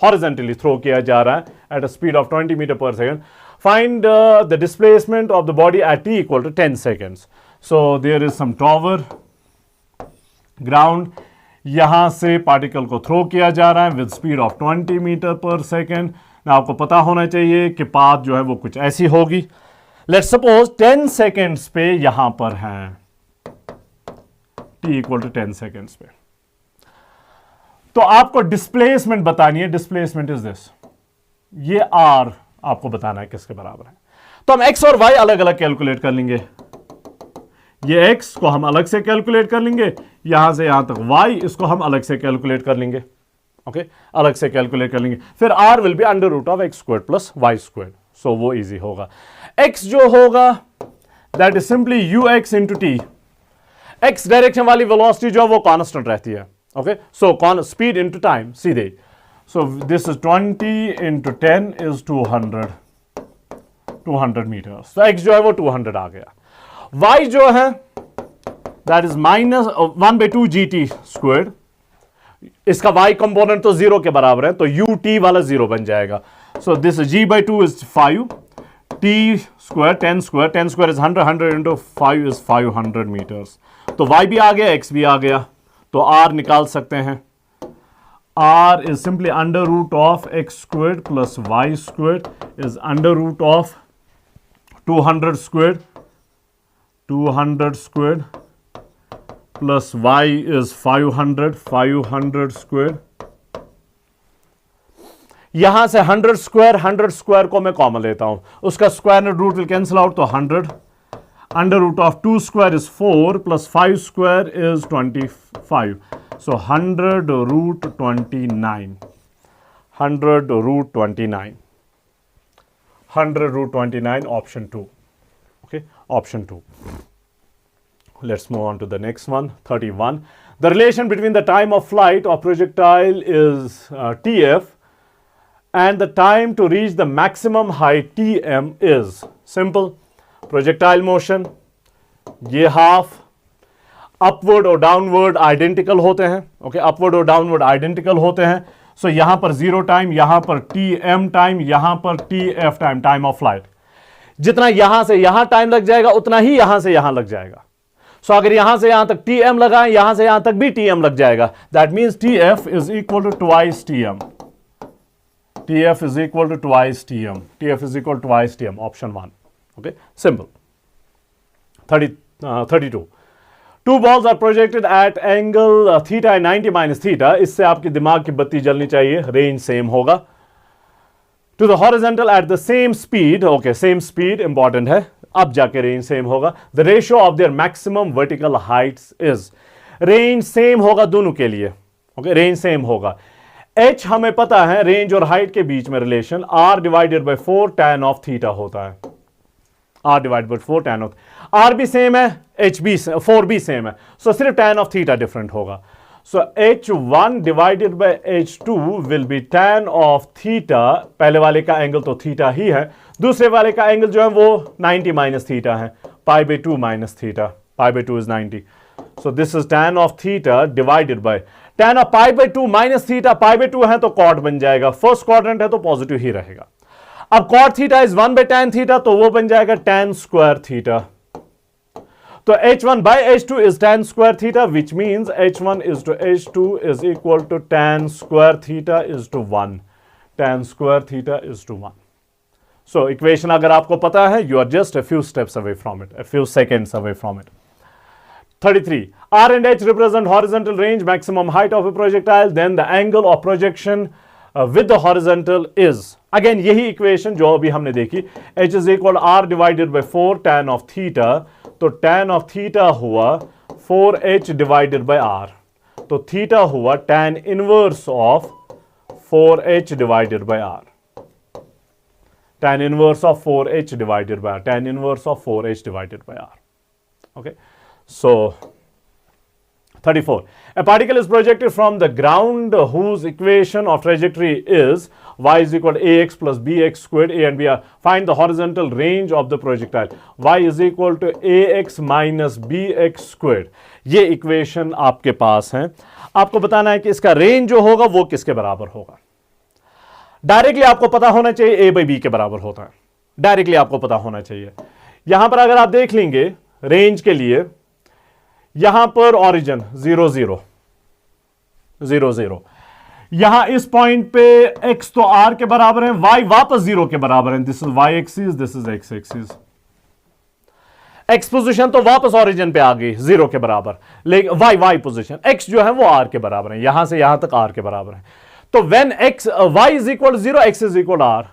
Horizontally throw किया जा रहा है at a speed of 20 meter per second. Find the displacement of the body at t equal to 10 seconds. So there is some tower, ground, यहां से particle को throw किया जा रहा है with speed of 20 meter per second. आपको पता होना चाहिए कि पाथ जो है वो कुछ ऐसी होगी. लेट्स सपोज 10 सेकेंड्स पे यहां पर है, t इक्वल टू 10 सेकेंड्स पे, तो आपको डिस्प्लेसमेंट बतानी है. डिस्प्लेसमेंट इज दिस, ये r आपको बताना है किसके बराबर है. तो हम x और y अलग अलग कैलकुलेट कर लेंगे. ये x को हम अलग से कैलकुलेट कर लेंगे, यहां से यहां तक y इसको हम अलग से कैलकुलेट कर लेंगे. ओके, अलग से कैलकुलेट कर लेंगे. फिर r will be under root of x square plus y square. So वो इजी होगा. x जो होगा that is simply ux into t. x direction वाली वेलोसिटी जो है वो कांस्टेंट रहती है. Okay, so speed into time सीधे. So this is 20 into 10 is 200 metres. तो x जो है वो 200 आ गया. y जो है that is minus 1/2 gt square. इसका y कंपोनेंट तो 0 के बराबर है, तो ut वाला 0 बन जाएगा. So this g/2 is 5, t square 10 square, 10 square is 100, 100 into 5 is 500 meters. तो y भी आ गया, x भी आ गया, तो r निकाल सकते हैं. r is simply under root of x square plus y square is under root of 200 square, 200 squared plus y is 500 squared. यहां से 100 स्क्वायर को मैं कॉमन लेता हूं, उसका square root will cancel out, तो 100 under root of 2 square is 4 plus 5 square is 25. So 100 root 29, 100 root 29, 100 root 29, option 2. Okay, option 2. Let's move on to the next one, 31. The relation between the time of flight of projectile is tf and the time to reach the maximum height tm is simple. Projectile motion, ये half, upward और downward identical होते हैं, okay, upward और downward identical होते हैं। सो यहां पर 0 time, यहां पर TM टाइम, यहां पर TF time, time of flight. जितना यहां से यहां टाइम लग जाएगा उतना ही यहां से यहां लग जाएगा। सो अगर यहां से यहां तक TM लगाएं, यहां से यहां तक भी TM लग जाएगा। That means TF is equal to twice TM। TF is equal to twice TM. TF is equal to twice TM. Option 1. Okay, simple. 32. Two balls are projected at angle theta and 90 minus theta. इससे आपके दिमाग की बत्ती जलनी चाहिए, range same होगा। To the horizontal at the same speed, okay, same speed important है, अब जाके रेंज सेम होगा। The ratio of their maximum vertical heights is, range same होगा दोनों के लिए, ओके, रेंज सेम होगा। H हमें पता है रेंज और हाइट के बीच में relation R divided by 4 tan of theta होता है। R divided by 4 tan of, R भी सेम है, H भी 4 भी सेम है, सो सिर्फ tan ऑफ थीटा डिफरेंट होगा। सो H1 divided by H2 will be tan of theta. पहले वाले का एंगल तो थीटा ही है, दूसरे वाले का एंगल जो है वो 90 माइनस थीटा है, π/2 minus theta, π/2 is 90। So this is tan of theta divided by tan of π/2 minus theta, π/2 है तो कॉट बन जाएगा, फर्स्ट क्वाड्रेंट है तो पॉजिटिव ही रहेगा। अब cot theta is 1/tan theta, तो वो बन जाएगा tan स्क्वायर थीटा। तो H1 by H2 is tan square theta, which means H1 is to H2 is equal to tan square theta is to 1. Tan square theta is to 1. So equation अगर आपको पता है, you are just a few steps away from it, a few seconds away from it. 33. R and H represent horizontal range, maximum height of a projectile, then the angle of projection with the horizontal is. Again यही equation जो अभी हमने देखी, H is equal to R divided by 4 tan of theta, तो tan of theta हुआ 4H divided by R, तो theta हुआ tan inverse of 4H divided by R, tan inverse of 4H divided by R, tan inverse of 4H divided by R. Okay, so 34. A particle is projected from the ground whose equation of trajectory is y is equal to ax plus bx squared. A and b are. Find the horizontal range of the projectile. Y is equal to ax minus bx squared. ये equation आपके पास है, आपको बताना है कि इसका range जो होगा वो किसके बराबर होगा। डायरेक्टली आपको पता होना चाहिए a by b के बराबर होता है, डायरेक्टली आपको पता होना चाहिए। यहां पर अगर आप देख लेंगे रेंज के लिए, यहां पर ऑरिजिन 0 0 0 0, यहां इस पॉइंट पे x तो r के बराबर है, y वापस 0 के बराबर है, this is y axis, this is x axis. x position तो वापस ऑरिजिन पे आ गई 0 के बराबर, लेकिन y पोजीशन x जो है वो r के बराबर है, यहां से यहां तक r के बराबर है। तो when y is equal to 0, x is equal to r,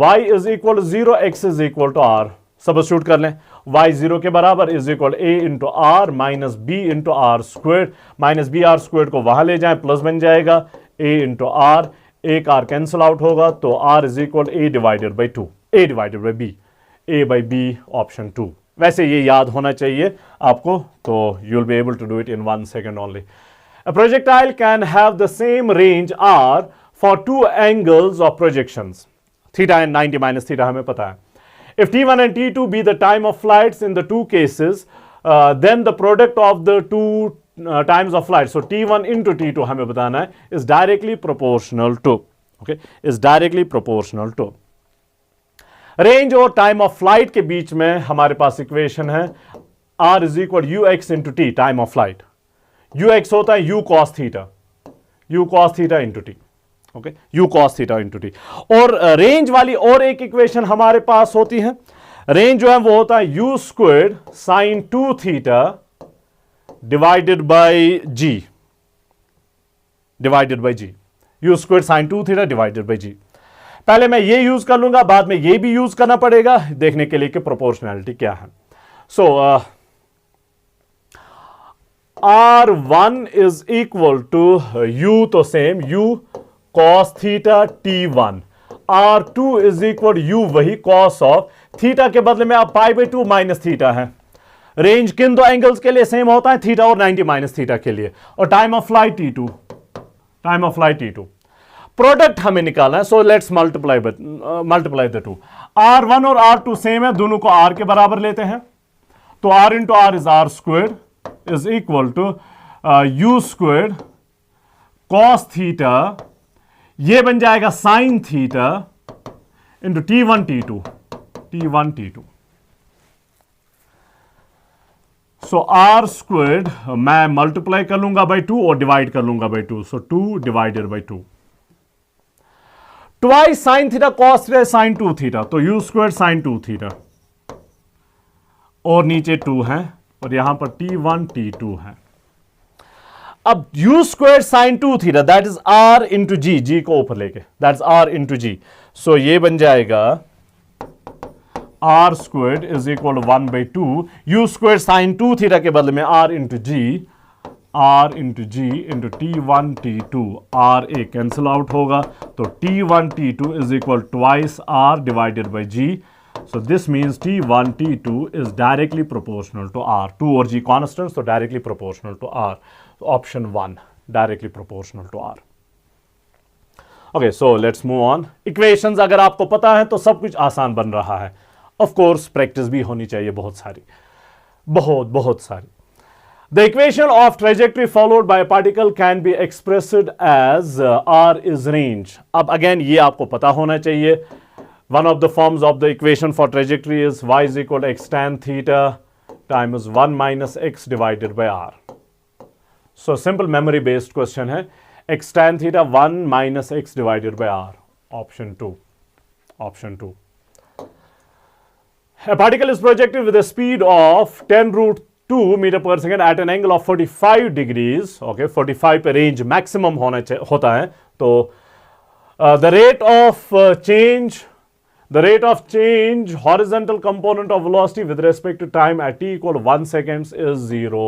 y is equal to 0, x is equal to r, substitute कर लें, y 0 के बराबर is equal a into r minus b into r square, minus b r square को वहां ले जाएं, plus बन जाएगा a इंटू आर, एक r कैंसिल आउट होगा, तो r is equal a divided by 2, a divided by b, a by b option 2। वैसे ये याद होना चाहिए आपको, तो you will be able to do it in 1 second only. A projectile can have the same range r for two angles of projections, theta and 90 minus theta हमें पता है। If T1 and T2 be the time of flights in the two cases, then the product of the two times of flight, so T1 into T2 हमें बताना है, is directly proportional to, okay, is directly proportional to. Range और time of flight के बीच में हमारे पास equation है r is equal to ux into t, time of flight. ux होता है u cos theta, u cos theta into t, okay, u cos theta into T. और range वाली और एक इक्वेशन हमारे पास होती है, रेंज जो है वो होता है u squared sine 2 theta divided by g, divided by g, u squared sine 2 theta divided by g। पहले मैं ये यूज कर लूंगा, बाद में ये भी यूज करना पड़ेगा देखने के लिए कि प्रोपोर्शनैलिटी क्या है। So r1 is equal to u, तो same u cos theta T1, R2 is equal u वही cos ऑफ थीटा के बदले में आप π/2 माइनस थीटा है। रेंज किन दो एंगल्स के लिए सेम होता है, थीटा और 90 माइनस थीटा के लिए। और time of flight T2, time of flight T2। Product हमें निकालना है, so let's multiply the two. R1 और R2 सेम है, दोनों को R के बराबर लेते हैं, तो r into r is r square is equal to u square cos theta, ये बन जाएगा sine theta into T1 T2। So r squared मैं मल्टीप्लाई कर लूंगा बाई 2 और डिवाइड कर लूंगा by 2, so 2 divided by 2। Twice sine theta cos theta sine 2 theta, तो यू स्क्वेर्ड साइन 2 थीटा और नीचे 2 है और यहां पर T1 T2 है। अब u squared sine 2 theta that is R into g को ऊपर लेके, that is R into g. So ये बन जाएगा R squared is equal to 1/2 u squared sine 2 theta के बदले में R into g into T1 T2। R a cancel out होगा तो T1 T2 is equal to आर R by by. So this means T1 T2 is directly proportional to R. 2 और G constants, so directly proportional to R. So option 1, directly proportional to R. Okay, so let's move on. Equations अगर आपको पता है तो सब कुछ आसान बन रहा है। Of course, practice भी होनी चाहिए बहुत सारी, बहुत सारी। The equation of trajectory followed by a particle can be expressed as R is range. अब again ये आपको पता होना चाहिए। One of the forms of the equation for trajectory is y is equal to x tan theta times 1 minus x divided by r. So simple memory based question है, x tan theta 1 minus x divided by r. Option 2. A particle is projected with a speed of 10 root 2 meter per second at an angle of 45 degrees. Okay, 45 पे range maximum होता है। तो the rate of change horizontal component of velocity with respect to time at t equal to 1 seconds is 0.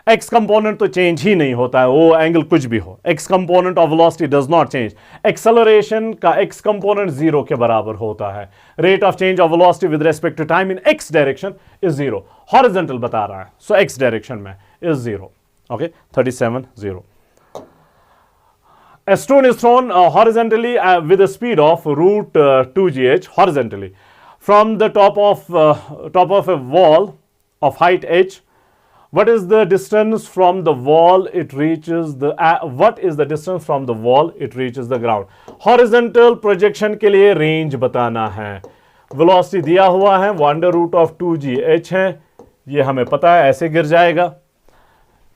x component तो change ही नहीं होता है, वो angle कुछ भी हो। x component of velocity does not change. Acceleration का x component 0 के बराबर होता है। Rate of change of velocity with respect to time in x direction is 0. Horizontal बता रहा है, so x direction में is 0. Okay, 37 0. A stone is thrown horizontally with a speed of root 2gh horizontally from the top of a wall of height h. What is the distance from the wall it reaches the ground? Horizontal projection के लिए range बताना है। Velocity दिया हुआ है, वो under root of 2gh है, ये हमें पता है, ऐसे गिर जाएगा।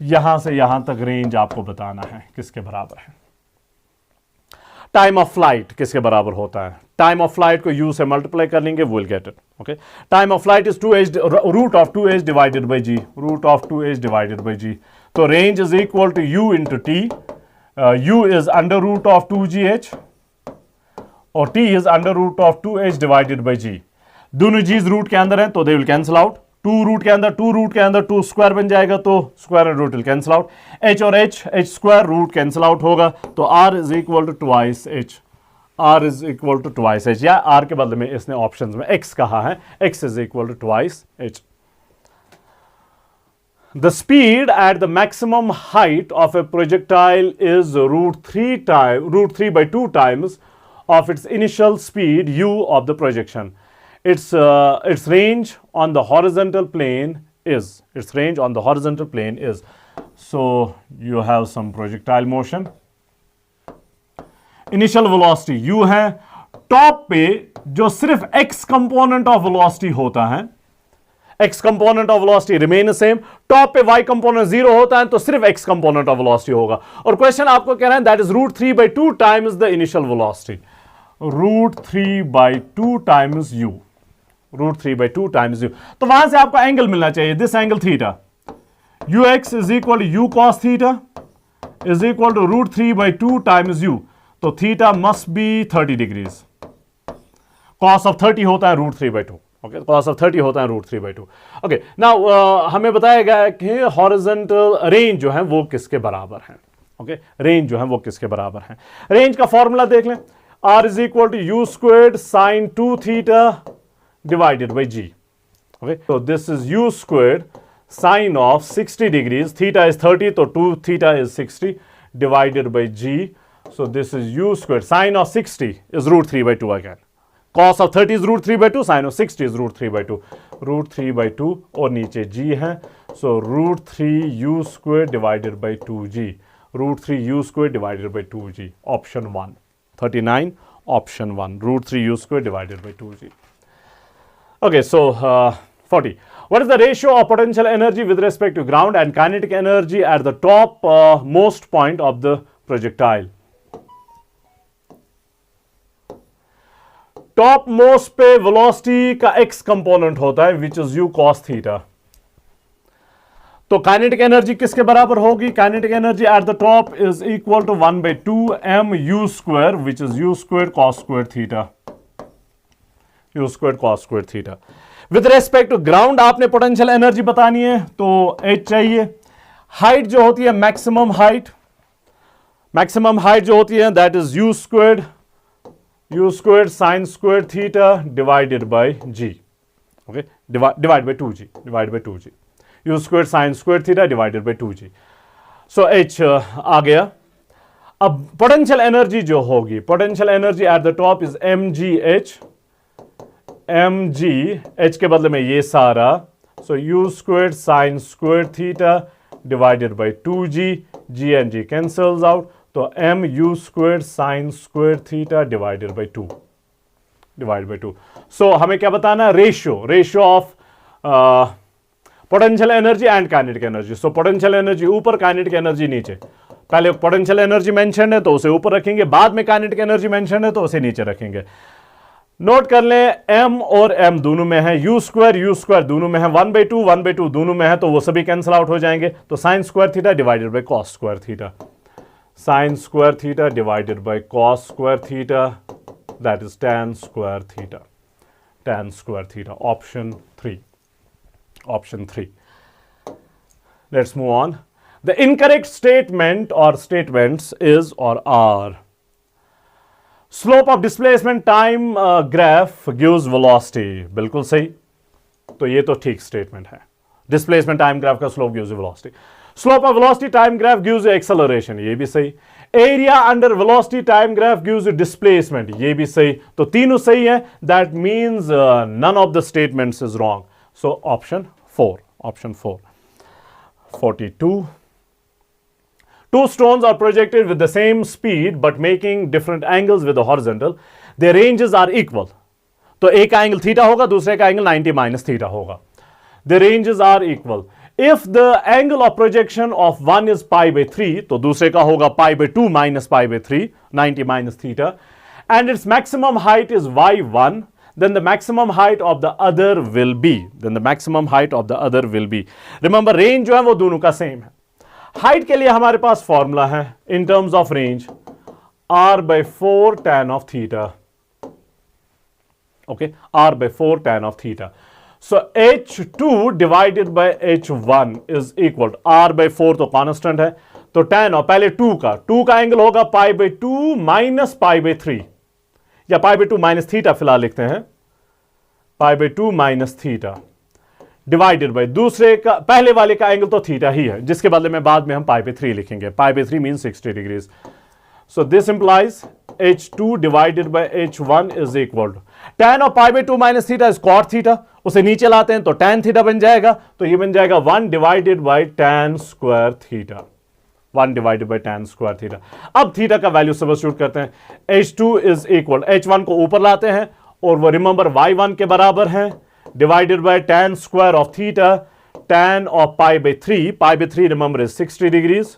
यहां से यहां तक range आपको बताना है किसके बराबर है। टाइम ऑफ फ्लाइट किसके बराबर होता है? टाइम ऑफ फ्लाइट को u से मल्टीप्लाई कर लेंगे, will get it. Okay, time of flight is root of 2h divided by g, तो range is equal to u into t. u is under root of 2gh और t is under root of 2h divided by g. दोनों g's root के अंदर है तो they will cancel out. 2 root के अंदर 2 square बन जाएगा तो square and root will cancel out. h और h square root cancel out होगा तो r is equal to twice h, या r के बदले में इसने ऑप्शंस में x कहा है, x is equal to twice h। The speed at the maximum height of a projectile is root 3 by 2 times of its initial speed u of the projection. Its range on the horizontal plane is. So you have some projectile motion. Initial velocity u है, top पे जो सिर्फ x component of velocity होता है, x component of velocity remain same, top पे y component 0 होता है तो सिर्फ x component of velocity होगा। और क्वेश्चन आपको कह रहा है that is root 3 by 2 times the initial velocity. root 3 by 2 times u. तो वहां से आपको एंगल मिलना चाहिए, this angle theta. ux is equal to u cos theta is equal to root 3 by 2 times u, तो theta must be 30 degrees. cos of 30 होता है root 3 by 2। Okay, cos of 30 होता है रूट 3 by 2। ओके, नाउ हमें बताया गया कि horizontal range जो है वो किसके बराबर है। ओके, रेंज जो है वो किसके बराबर है। रेंज का फॉर्मूला देख लें, r is equal to u squared sine 2 theta divided by g. Okay, so this is u squared sine of 60 degrees, theta is 30 so 2 theta is 60 divided by g, so this is u squared, sine of 60 is root 3 by 2 again, cos of 30 is root 3 by 2, sin of 60 is root 3 by 2, root 3 by 2 और नीचे g है, so root 3 u square divided by 2g, root 3 u square divided by 2g, option 1, 39, option 1, root 3 u square divided by 2g. Okay, so 40. What is the ratio of potential energy with respect to ground and kinetic energy at the top most point of the projectile? Top most पे velocity का x component होता है which is u cos theta. तो kinetic energy किसके बराबर होगी? Kinetic energy at the top is equal to 1/2 mu square which is u square cos square theta, u square cos square theta. With respect to ground आपने potential energy बतानी है तो h चाहिए. Height जो होती है मैक्सिमम हाइट जो होती है that is u square sin square theta divided by g. Okay, divide by 2g, u square sin square theta divided bye 2g. So h आ गया. अब पोटेंशियल एनर्जी जो होगी, potential energy at the top is mg h के बदले में ये सारा, सो u square sin square theta divided bye 2g, g and g cancels out, तो mu square sin square theta divided bye 2. सो हमें क्या बताना? Ratio of potential energy and kinetic energy. So potential energy ऊपर, काइनेटिक एनर्जी नीचे. पहले potential energy mention है तो उसे ऊपर रखेंगे, बाद में काइनेटिक एनर्जी मेंशन है तो उसे नीचे रखेंगे. नोट कर लें m और m दोनों में है, u स्क्वायर दोनों में है, 1/2 दोनों में है, तो वो सभी कैंसिल आउट हो जाएंगे. तो sin square theta divided bye cos square theta, sin square theta divided bye cos square theta, that is tan square theta, option 3. Let's move on. The incorrect statement or statements is or are: slope of displacement time graph gives velocity. बिल्कुल सही, तो ये तो ठीक statement है. Displacement time graph का slope gives velocity. Slope of velocity time graph gives acceleration, ये भी सही. Area under velocity time graph gives displacement, ये भी सही. तो तीनों सही है. That means none of the statements is wrong. So option 4. 42. Two stones are projected with the same speed but making different angles with the horizontal. Their ranges are equal. तो एक का एंगल थीटा होगा, दूसरे का angle 90 minus theta होगा. Their ranges are equal. If the angle of projection of one is π/3, तो दूसरे का होगा π/2 minus π/3, 90 minus theta, and its maximum height is y1, then the maximum height of the other will be. Remember, range जो है वो दोनों का same है. हाइट के लिए हमारे पास फॉर्मूला है in terms of range, r/4 tan of theta. Okay, r/4 tan of theta. So h2 divided by h1 is equal to r/4, तो कांस्टेंट है, तो tan और पहले 2 का एंगल होगा π/2 माइनस π/3, या π/2 माइनस थीटा फिलहाल लिखते हैं, π/2 माइनस थीटा डिवाइडेड बाय दूसरे का, पहले वाले का एंगल तो थीटा ही है, जिसके बदले में बाद में हम π/3 लिखेंगे. π/3 mean 60 degrees. So this implies h2 divided by h1 is equal to tan of π/2 minus theta is cot theta, उसे नीचे लाते हैं तो tan थीटा बन जाएगा, तो ये बन जाएगा 1 divided by tan square theta, 1 divided by tan square theta. अब थीटा का वैल्यू सब्स्टिट्यूट करते हैं. h2 इज इक्वल, h1 को ऊपर लाते हैं और वो रिमेंबर y1 के बराबर है, divided by tan square of theta, tan of π/3 remember is 60 degrees,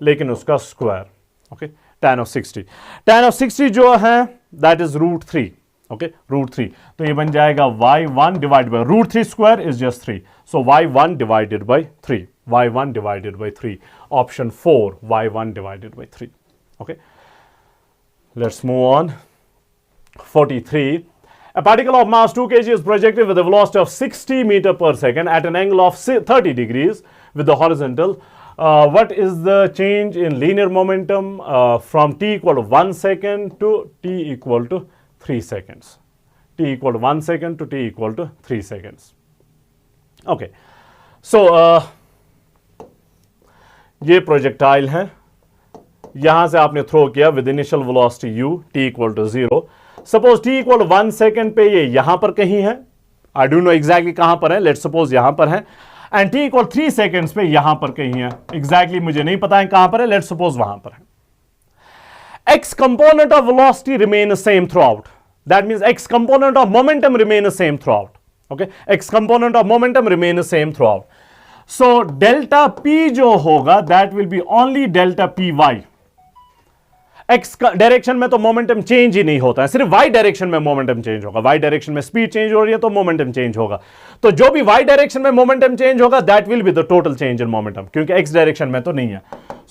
लेकिन उसका स्क्वायर. ओके, tan ऑफ 60 जो है दैट इज √3. ओके, √3, तो ये बन जाएगा y1 divided by √3 square is just 3. So y1 divided by 3, option 4, y1 divided by 3. Okay, let's move on. 43. A particle of mass 2 kg is projected with a velocity of 60 meter per second at an angle of 30 degrees with the horizontal. What is the change in linear momentum from t equal to 1 second to t equal to 3 seconds? T equal to 1 second to t equal to 3 seconds. Okay. So, ये projectile है, यहां से आपने throw किया with initial velocity u, t equal to 0. Suppose t equal 1 second पे ये यहां पर कहीं है, आई डोंट नो एग्जैक्टली कहां पर है, लेट्स सपोज यहां पर है, एंड t इक्वल 3 सेकेंड्स पे यहां पर कहीं है, एग्जैक्टली मुझे नहीं पता है कहां पर है, लेट्स सपोज वहां पर है. X component of velocity remain the same throughout. That means X component of momentum remain the same throughout. Okay, X component of momentum remain the same throughout. So delta P जो होगा that will be only delta Py. X direction में तो momentum change ही नहीं होता है, सिर्फ Y direction में momentum change होगा. Y डायरेक्शन में स्पीड चेंज हो रही है तो मोमेंटम चेंज होगा. तो जो भी Y डायरेक्शन में मोमेंटम चेंज होगा that will be the total change in momentum, क्योंकि X डायरेक्शन में तो नहीं है.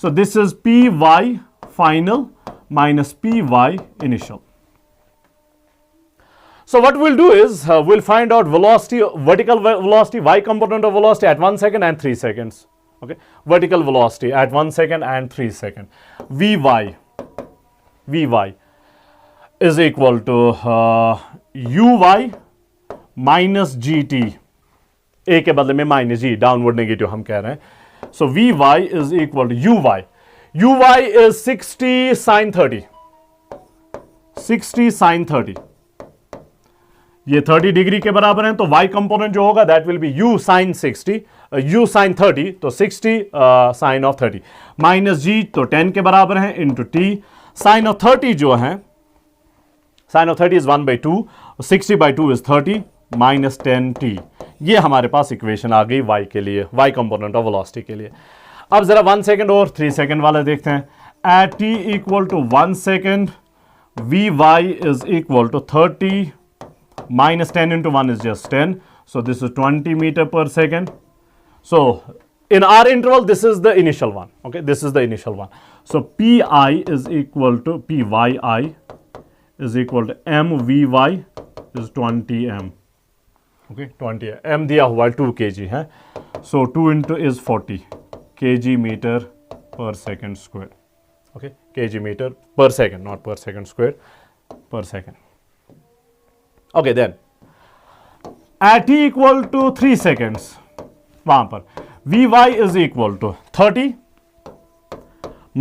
So this is Py final minus Py initial. So what we'll do is we'll find out velocity, vertical velocity, y component of velocity at 1 second and 3 seconds. Okay, vertical velocity at 1 second and 3 seconds. Vy is equal to uy minus gt. A के बदले में minus g, downward negative हम कह रहे हैं. So Vy is equal to uy. Uy is 60 sin 30. 60 sin 30. ये 30 degree के बराबर है, तो y कंपोनेंट जो होगा that will B u sin 60, u sin 30, तो 60 sin of 30 माइनस g, तो 10 के बराबर है, इंटू t. sin of 30 जो है, sin of 30 is 1/2, 60/2 is 30 minus 10t. ये हमारे पास इक्वेशन आ गई y के लिए, y कंपोनेंट ऑफ वेलोसिटी के लिए. अब जरा 1 सेकेंड और 3 सेकेंड वाला देखते हैं. At t equal to 1 second Vy is equal to 30 minus 10 into 1 is just 10. So this is 20 meter per second. So in our interval, this is the initial one. Okay, this is the initial one. So Pi is equal to Pyi is equal to mVy is 20 m. Okay, 20 m दिया हुआ 2 kg है. So 2 into is 40 kg meter per second square. Okay, kg meter per second, not per second square, per second. Okay, then at t equal to 3 seconds, वहां पर Vy is equal to 30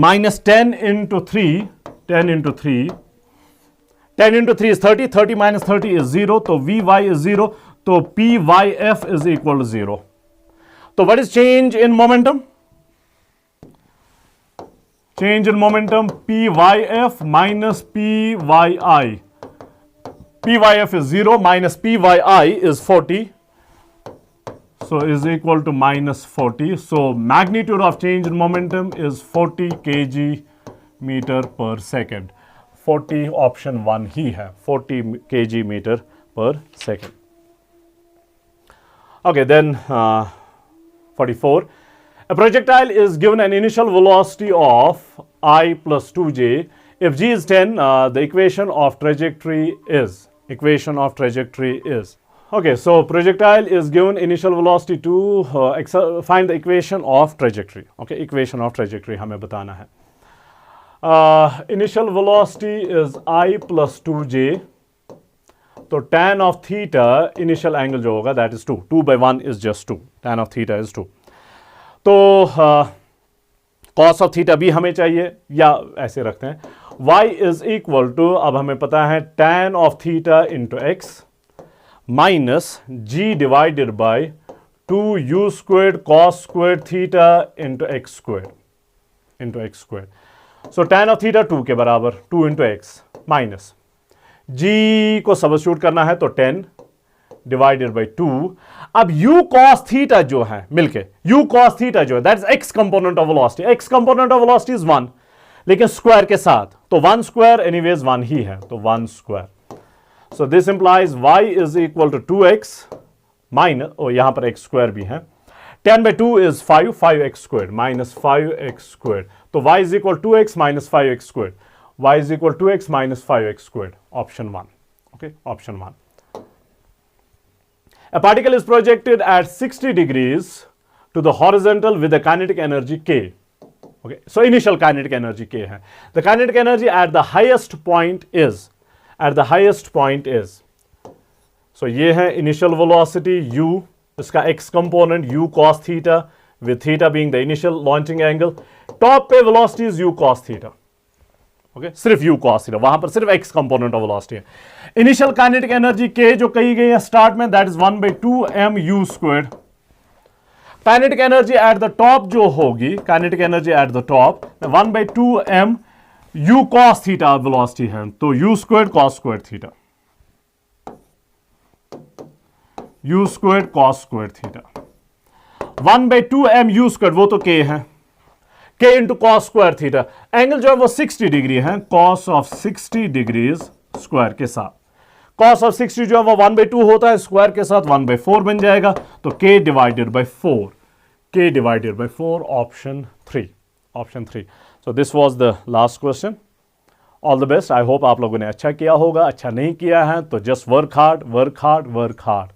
minus 10 into 3, 10 into 3, 10 into 3 is 30, 30 minus 30 is 0, तो Vy is 0, तो Pyf is equal to 0. So what is change in momentum? Change in momentum Pyf minus Pyi. Pyf is 0 minus Pyi is 40. So is equal to minus 40. So magnitude of change in momentum is 40 kg meter per second. 40 option 1 ही है, 40 kg meter per second. Okay, then 44. A projectile is given an initial velocity of I plus 2j. If g is 10, the equation of trajectory is. Okay, so projectile is given initial velocity to find the equation of trajectory. Okay, equation of trajectory हमें बताना है. Initial velocity is I plus 2j. तो tan of theta initial angle जो होगा that is 2. 2/1 is just 2. Tan of theta is 2. तो cos of theta भी हमें चाहिए, या ऐसे रखते हैं y is equal to, अब हमें पता है tan of theta into x minus g divided by 2u squared cos squared theta into x squared. So tan of theta 2 के बराबर, 2 into x minus g को सब्स्टिट्यूट करना है तो 10 डिवाइडेड बाई 2. अब u cos थीटा जो है मिलके, u cos थीटा जो है that is x component of velocity. x component of velocity is 1, लेकिन स्क्वायर के साथ, तो 1 स्क्वायर एनीवेज 1 ही है, तो 1 square. So this implies y is equal to 2x minus, और यहां पर x स्क्वायर भी है, 10/2 is 5, 5x squared minus 5x squared. तो y is equal 2x minus 5x squared. Y is equal 2x minus 5x squared. Option 1. Okay, option 1. A particle is projected at 60 degrees to the horizontal with a kinetic energy K. Okay, so initial kinetic energy K है. The kinetic energy at the highest point is, so ये है initial velocity u, इसका x component u cos theta, with theta being the initial launching angle. Top पे velocity is u cos theta. Okay, सिर्फ u cos theta, वहां पर सिर्फ x component of velocity है। Initial kinetic energy k जो कही गई है स्टार्ट में, that is 1/2mu²। Kinetic energy at the top जो होगी, kinetic energy at the top 1/2mu cos theta velocity है, तो u² cos² theta, u² cos² theta. 1/2mu², वो तो k है, k into cos² theta. Angle जो है वो 60 डिग्री है, cos ऑफ 60 डिग्रीज स्क्वायर के साथ। cos ऑफ 60 जो है वो 1/2 होता है, स्क्वायर के साथ 1/4 बन जाएगा, तो k divided by 4, k divided by 4, option 3, option 3। So this was the last question. All the best. I hope आप लोगों ने अच्छा किया होगा। अच्छा नहीं किया है तो just work hard, work hard, work hard.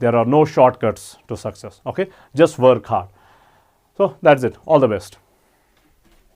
There are no shortcuts to success. Okay, just work hard. So that's it. All the best.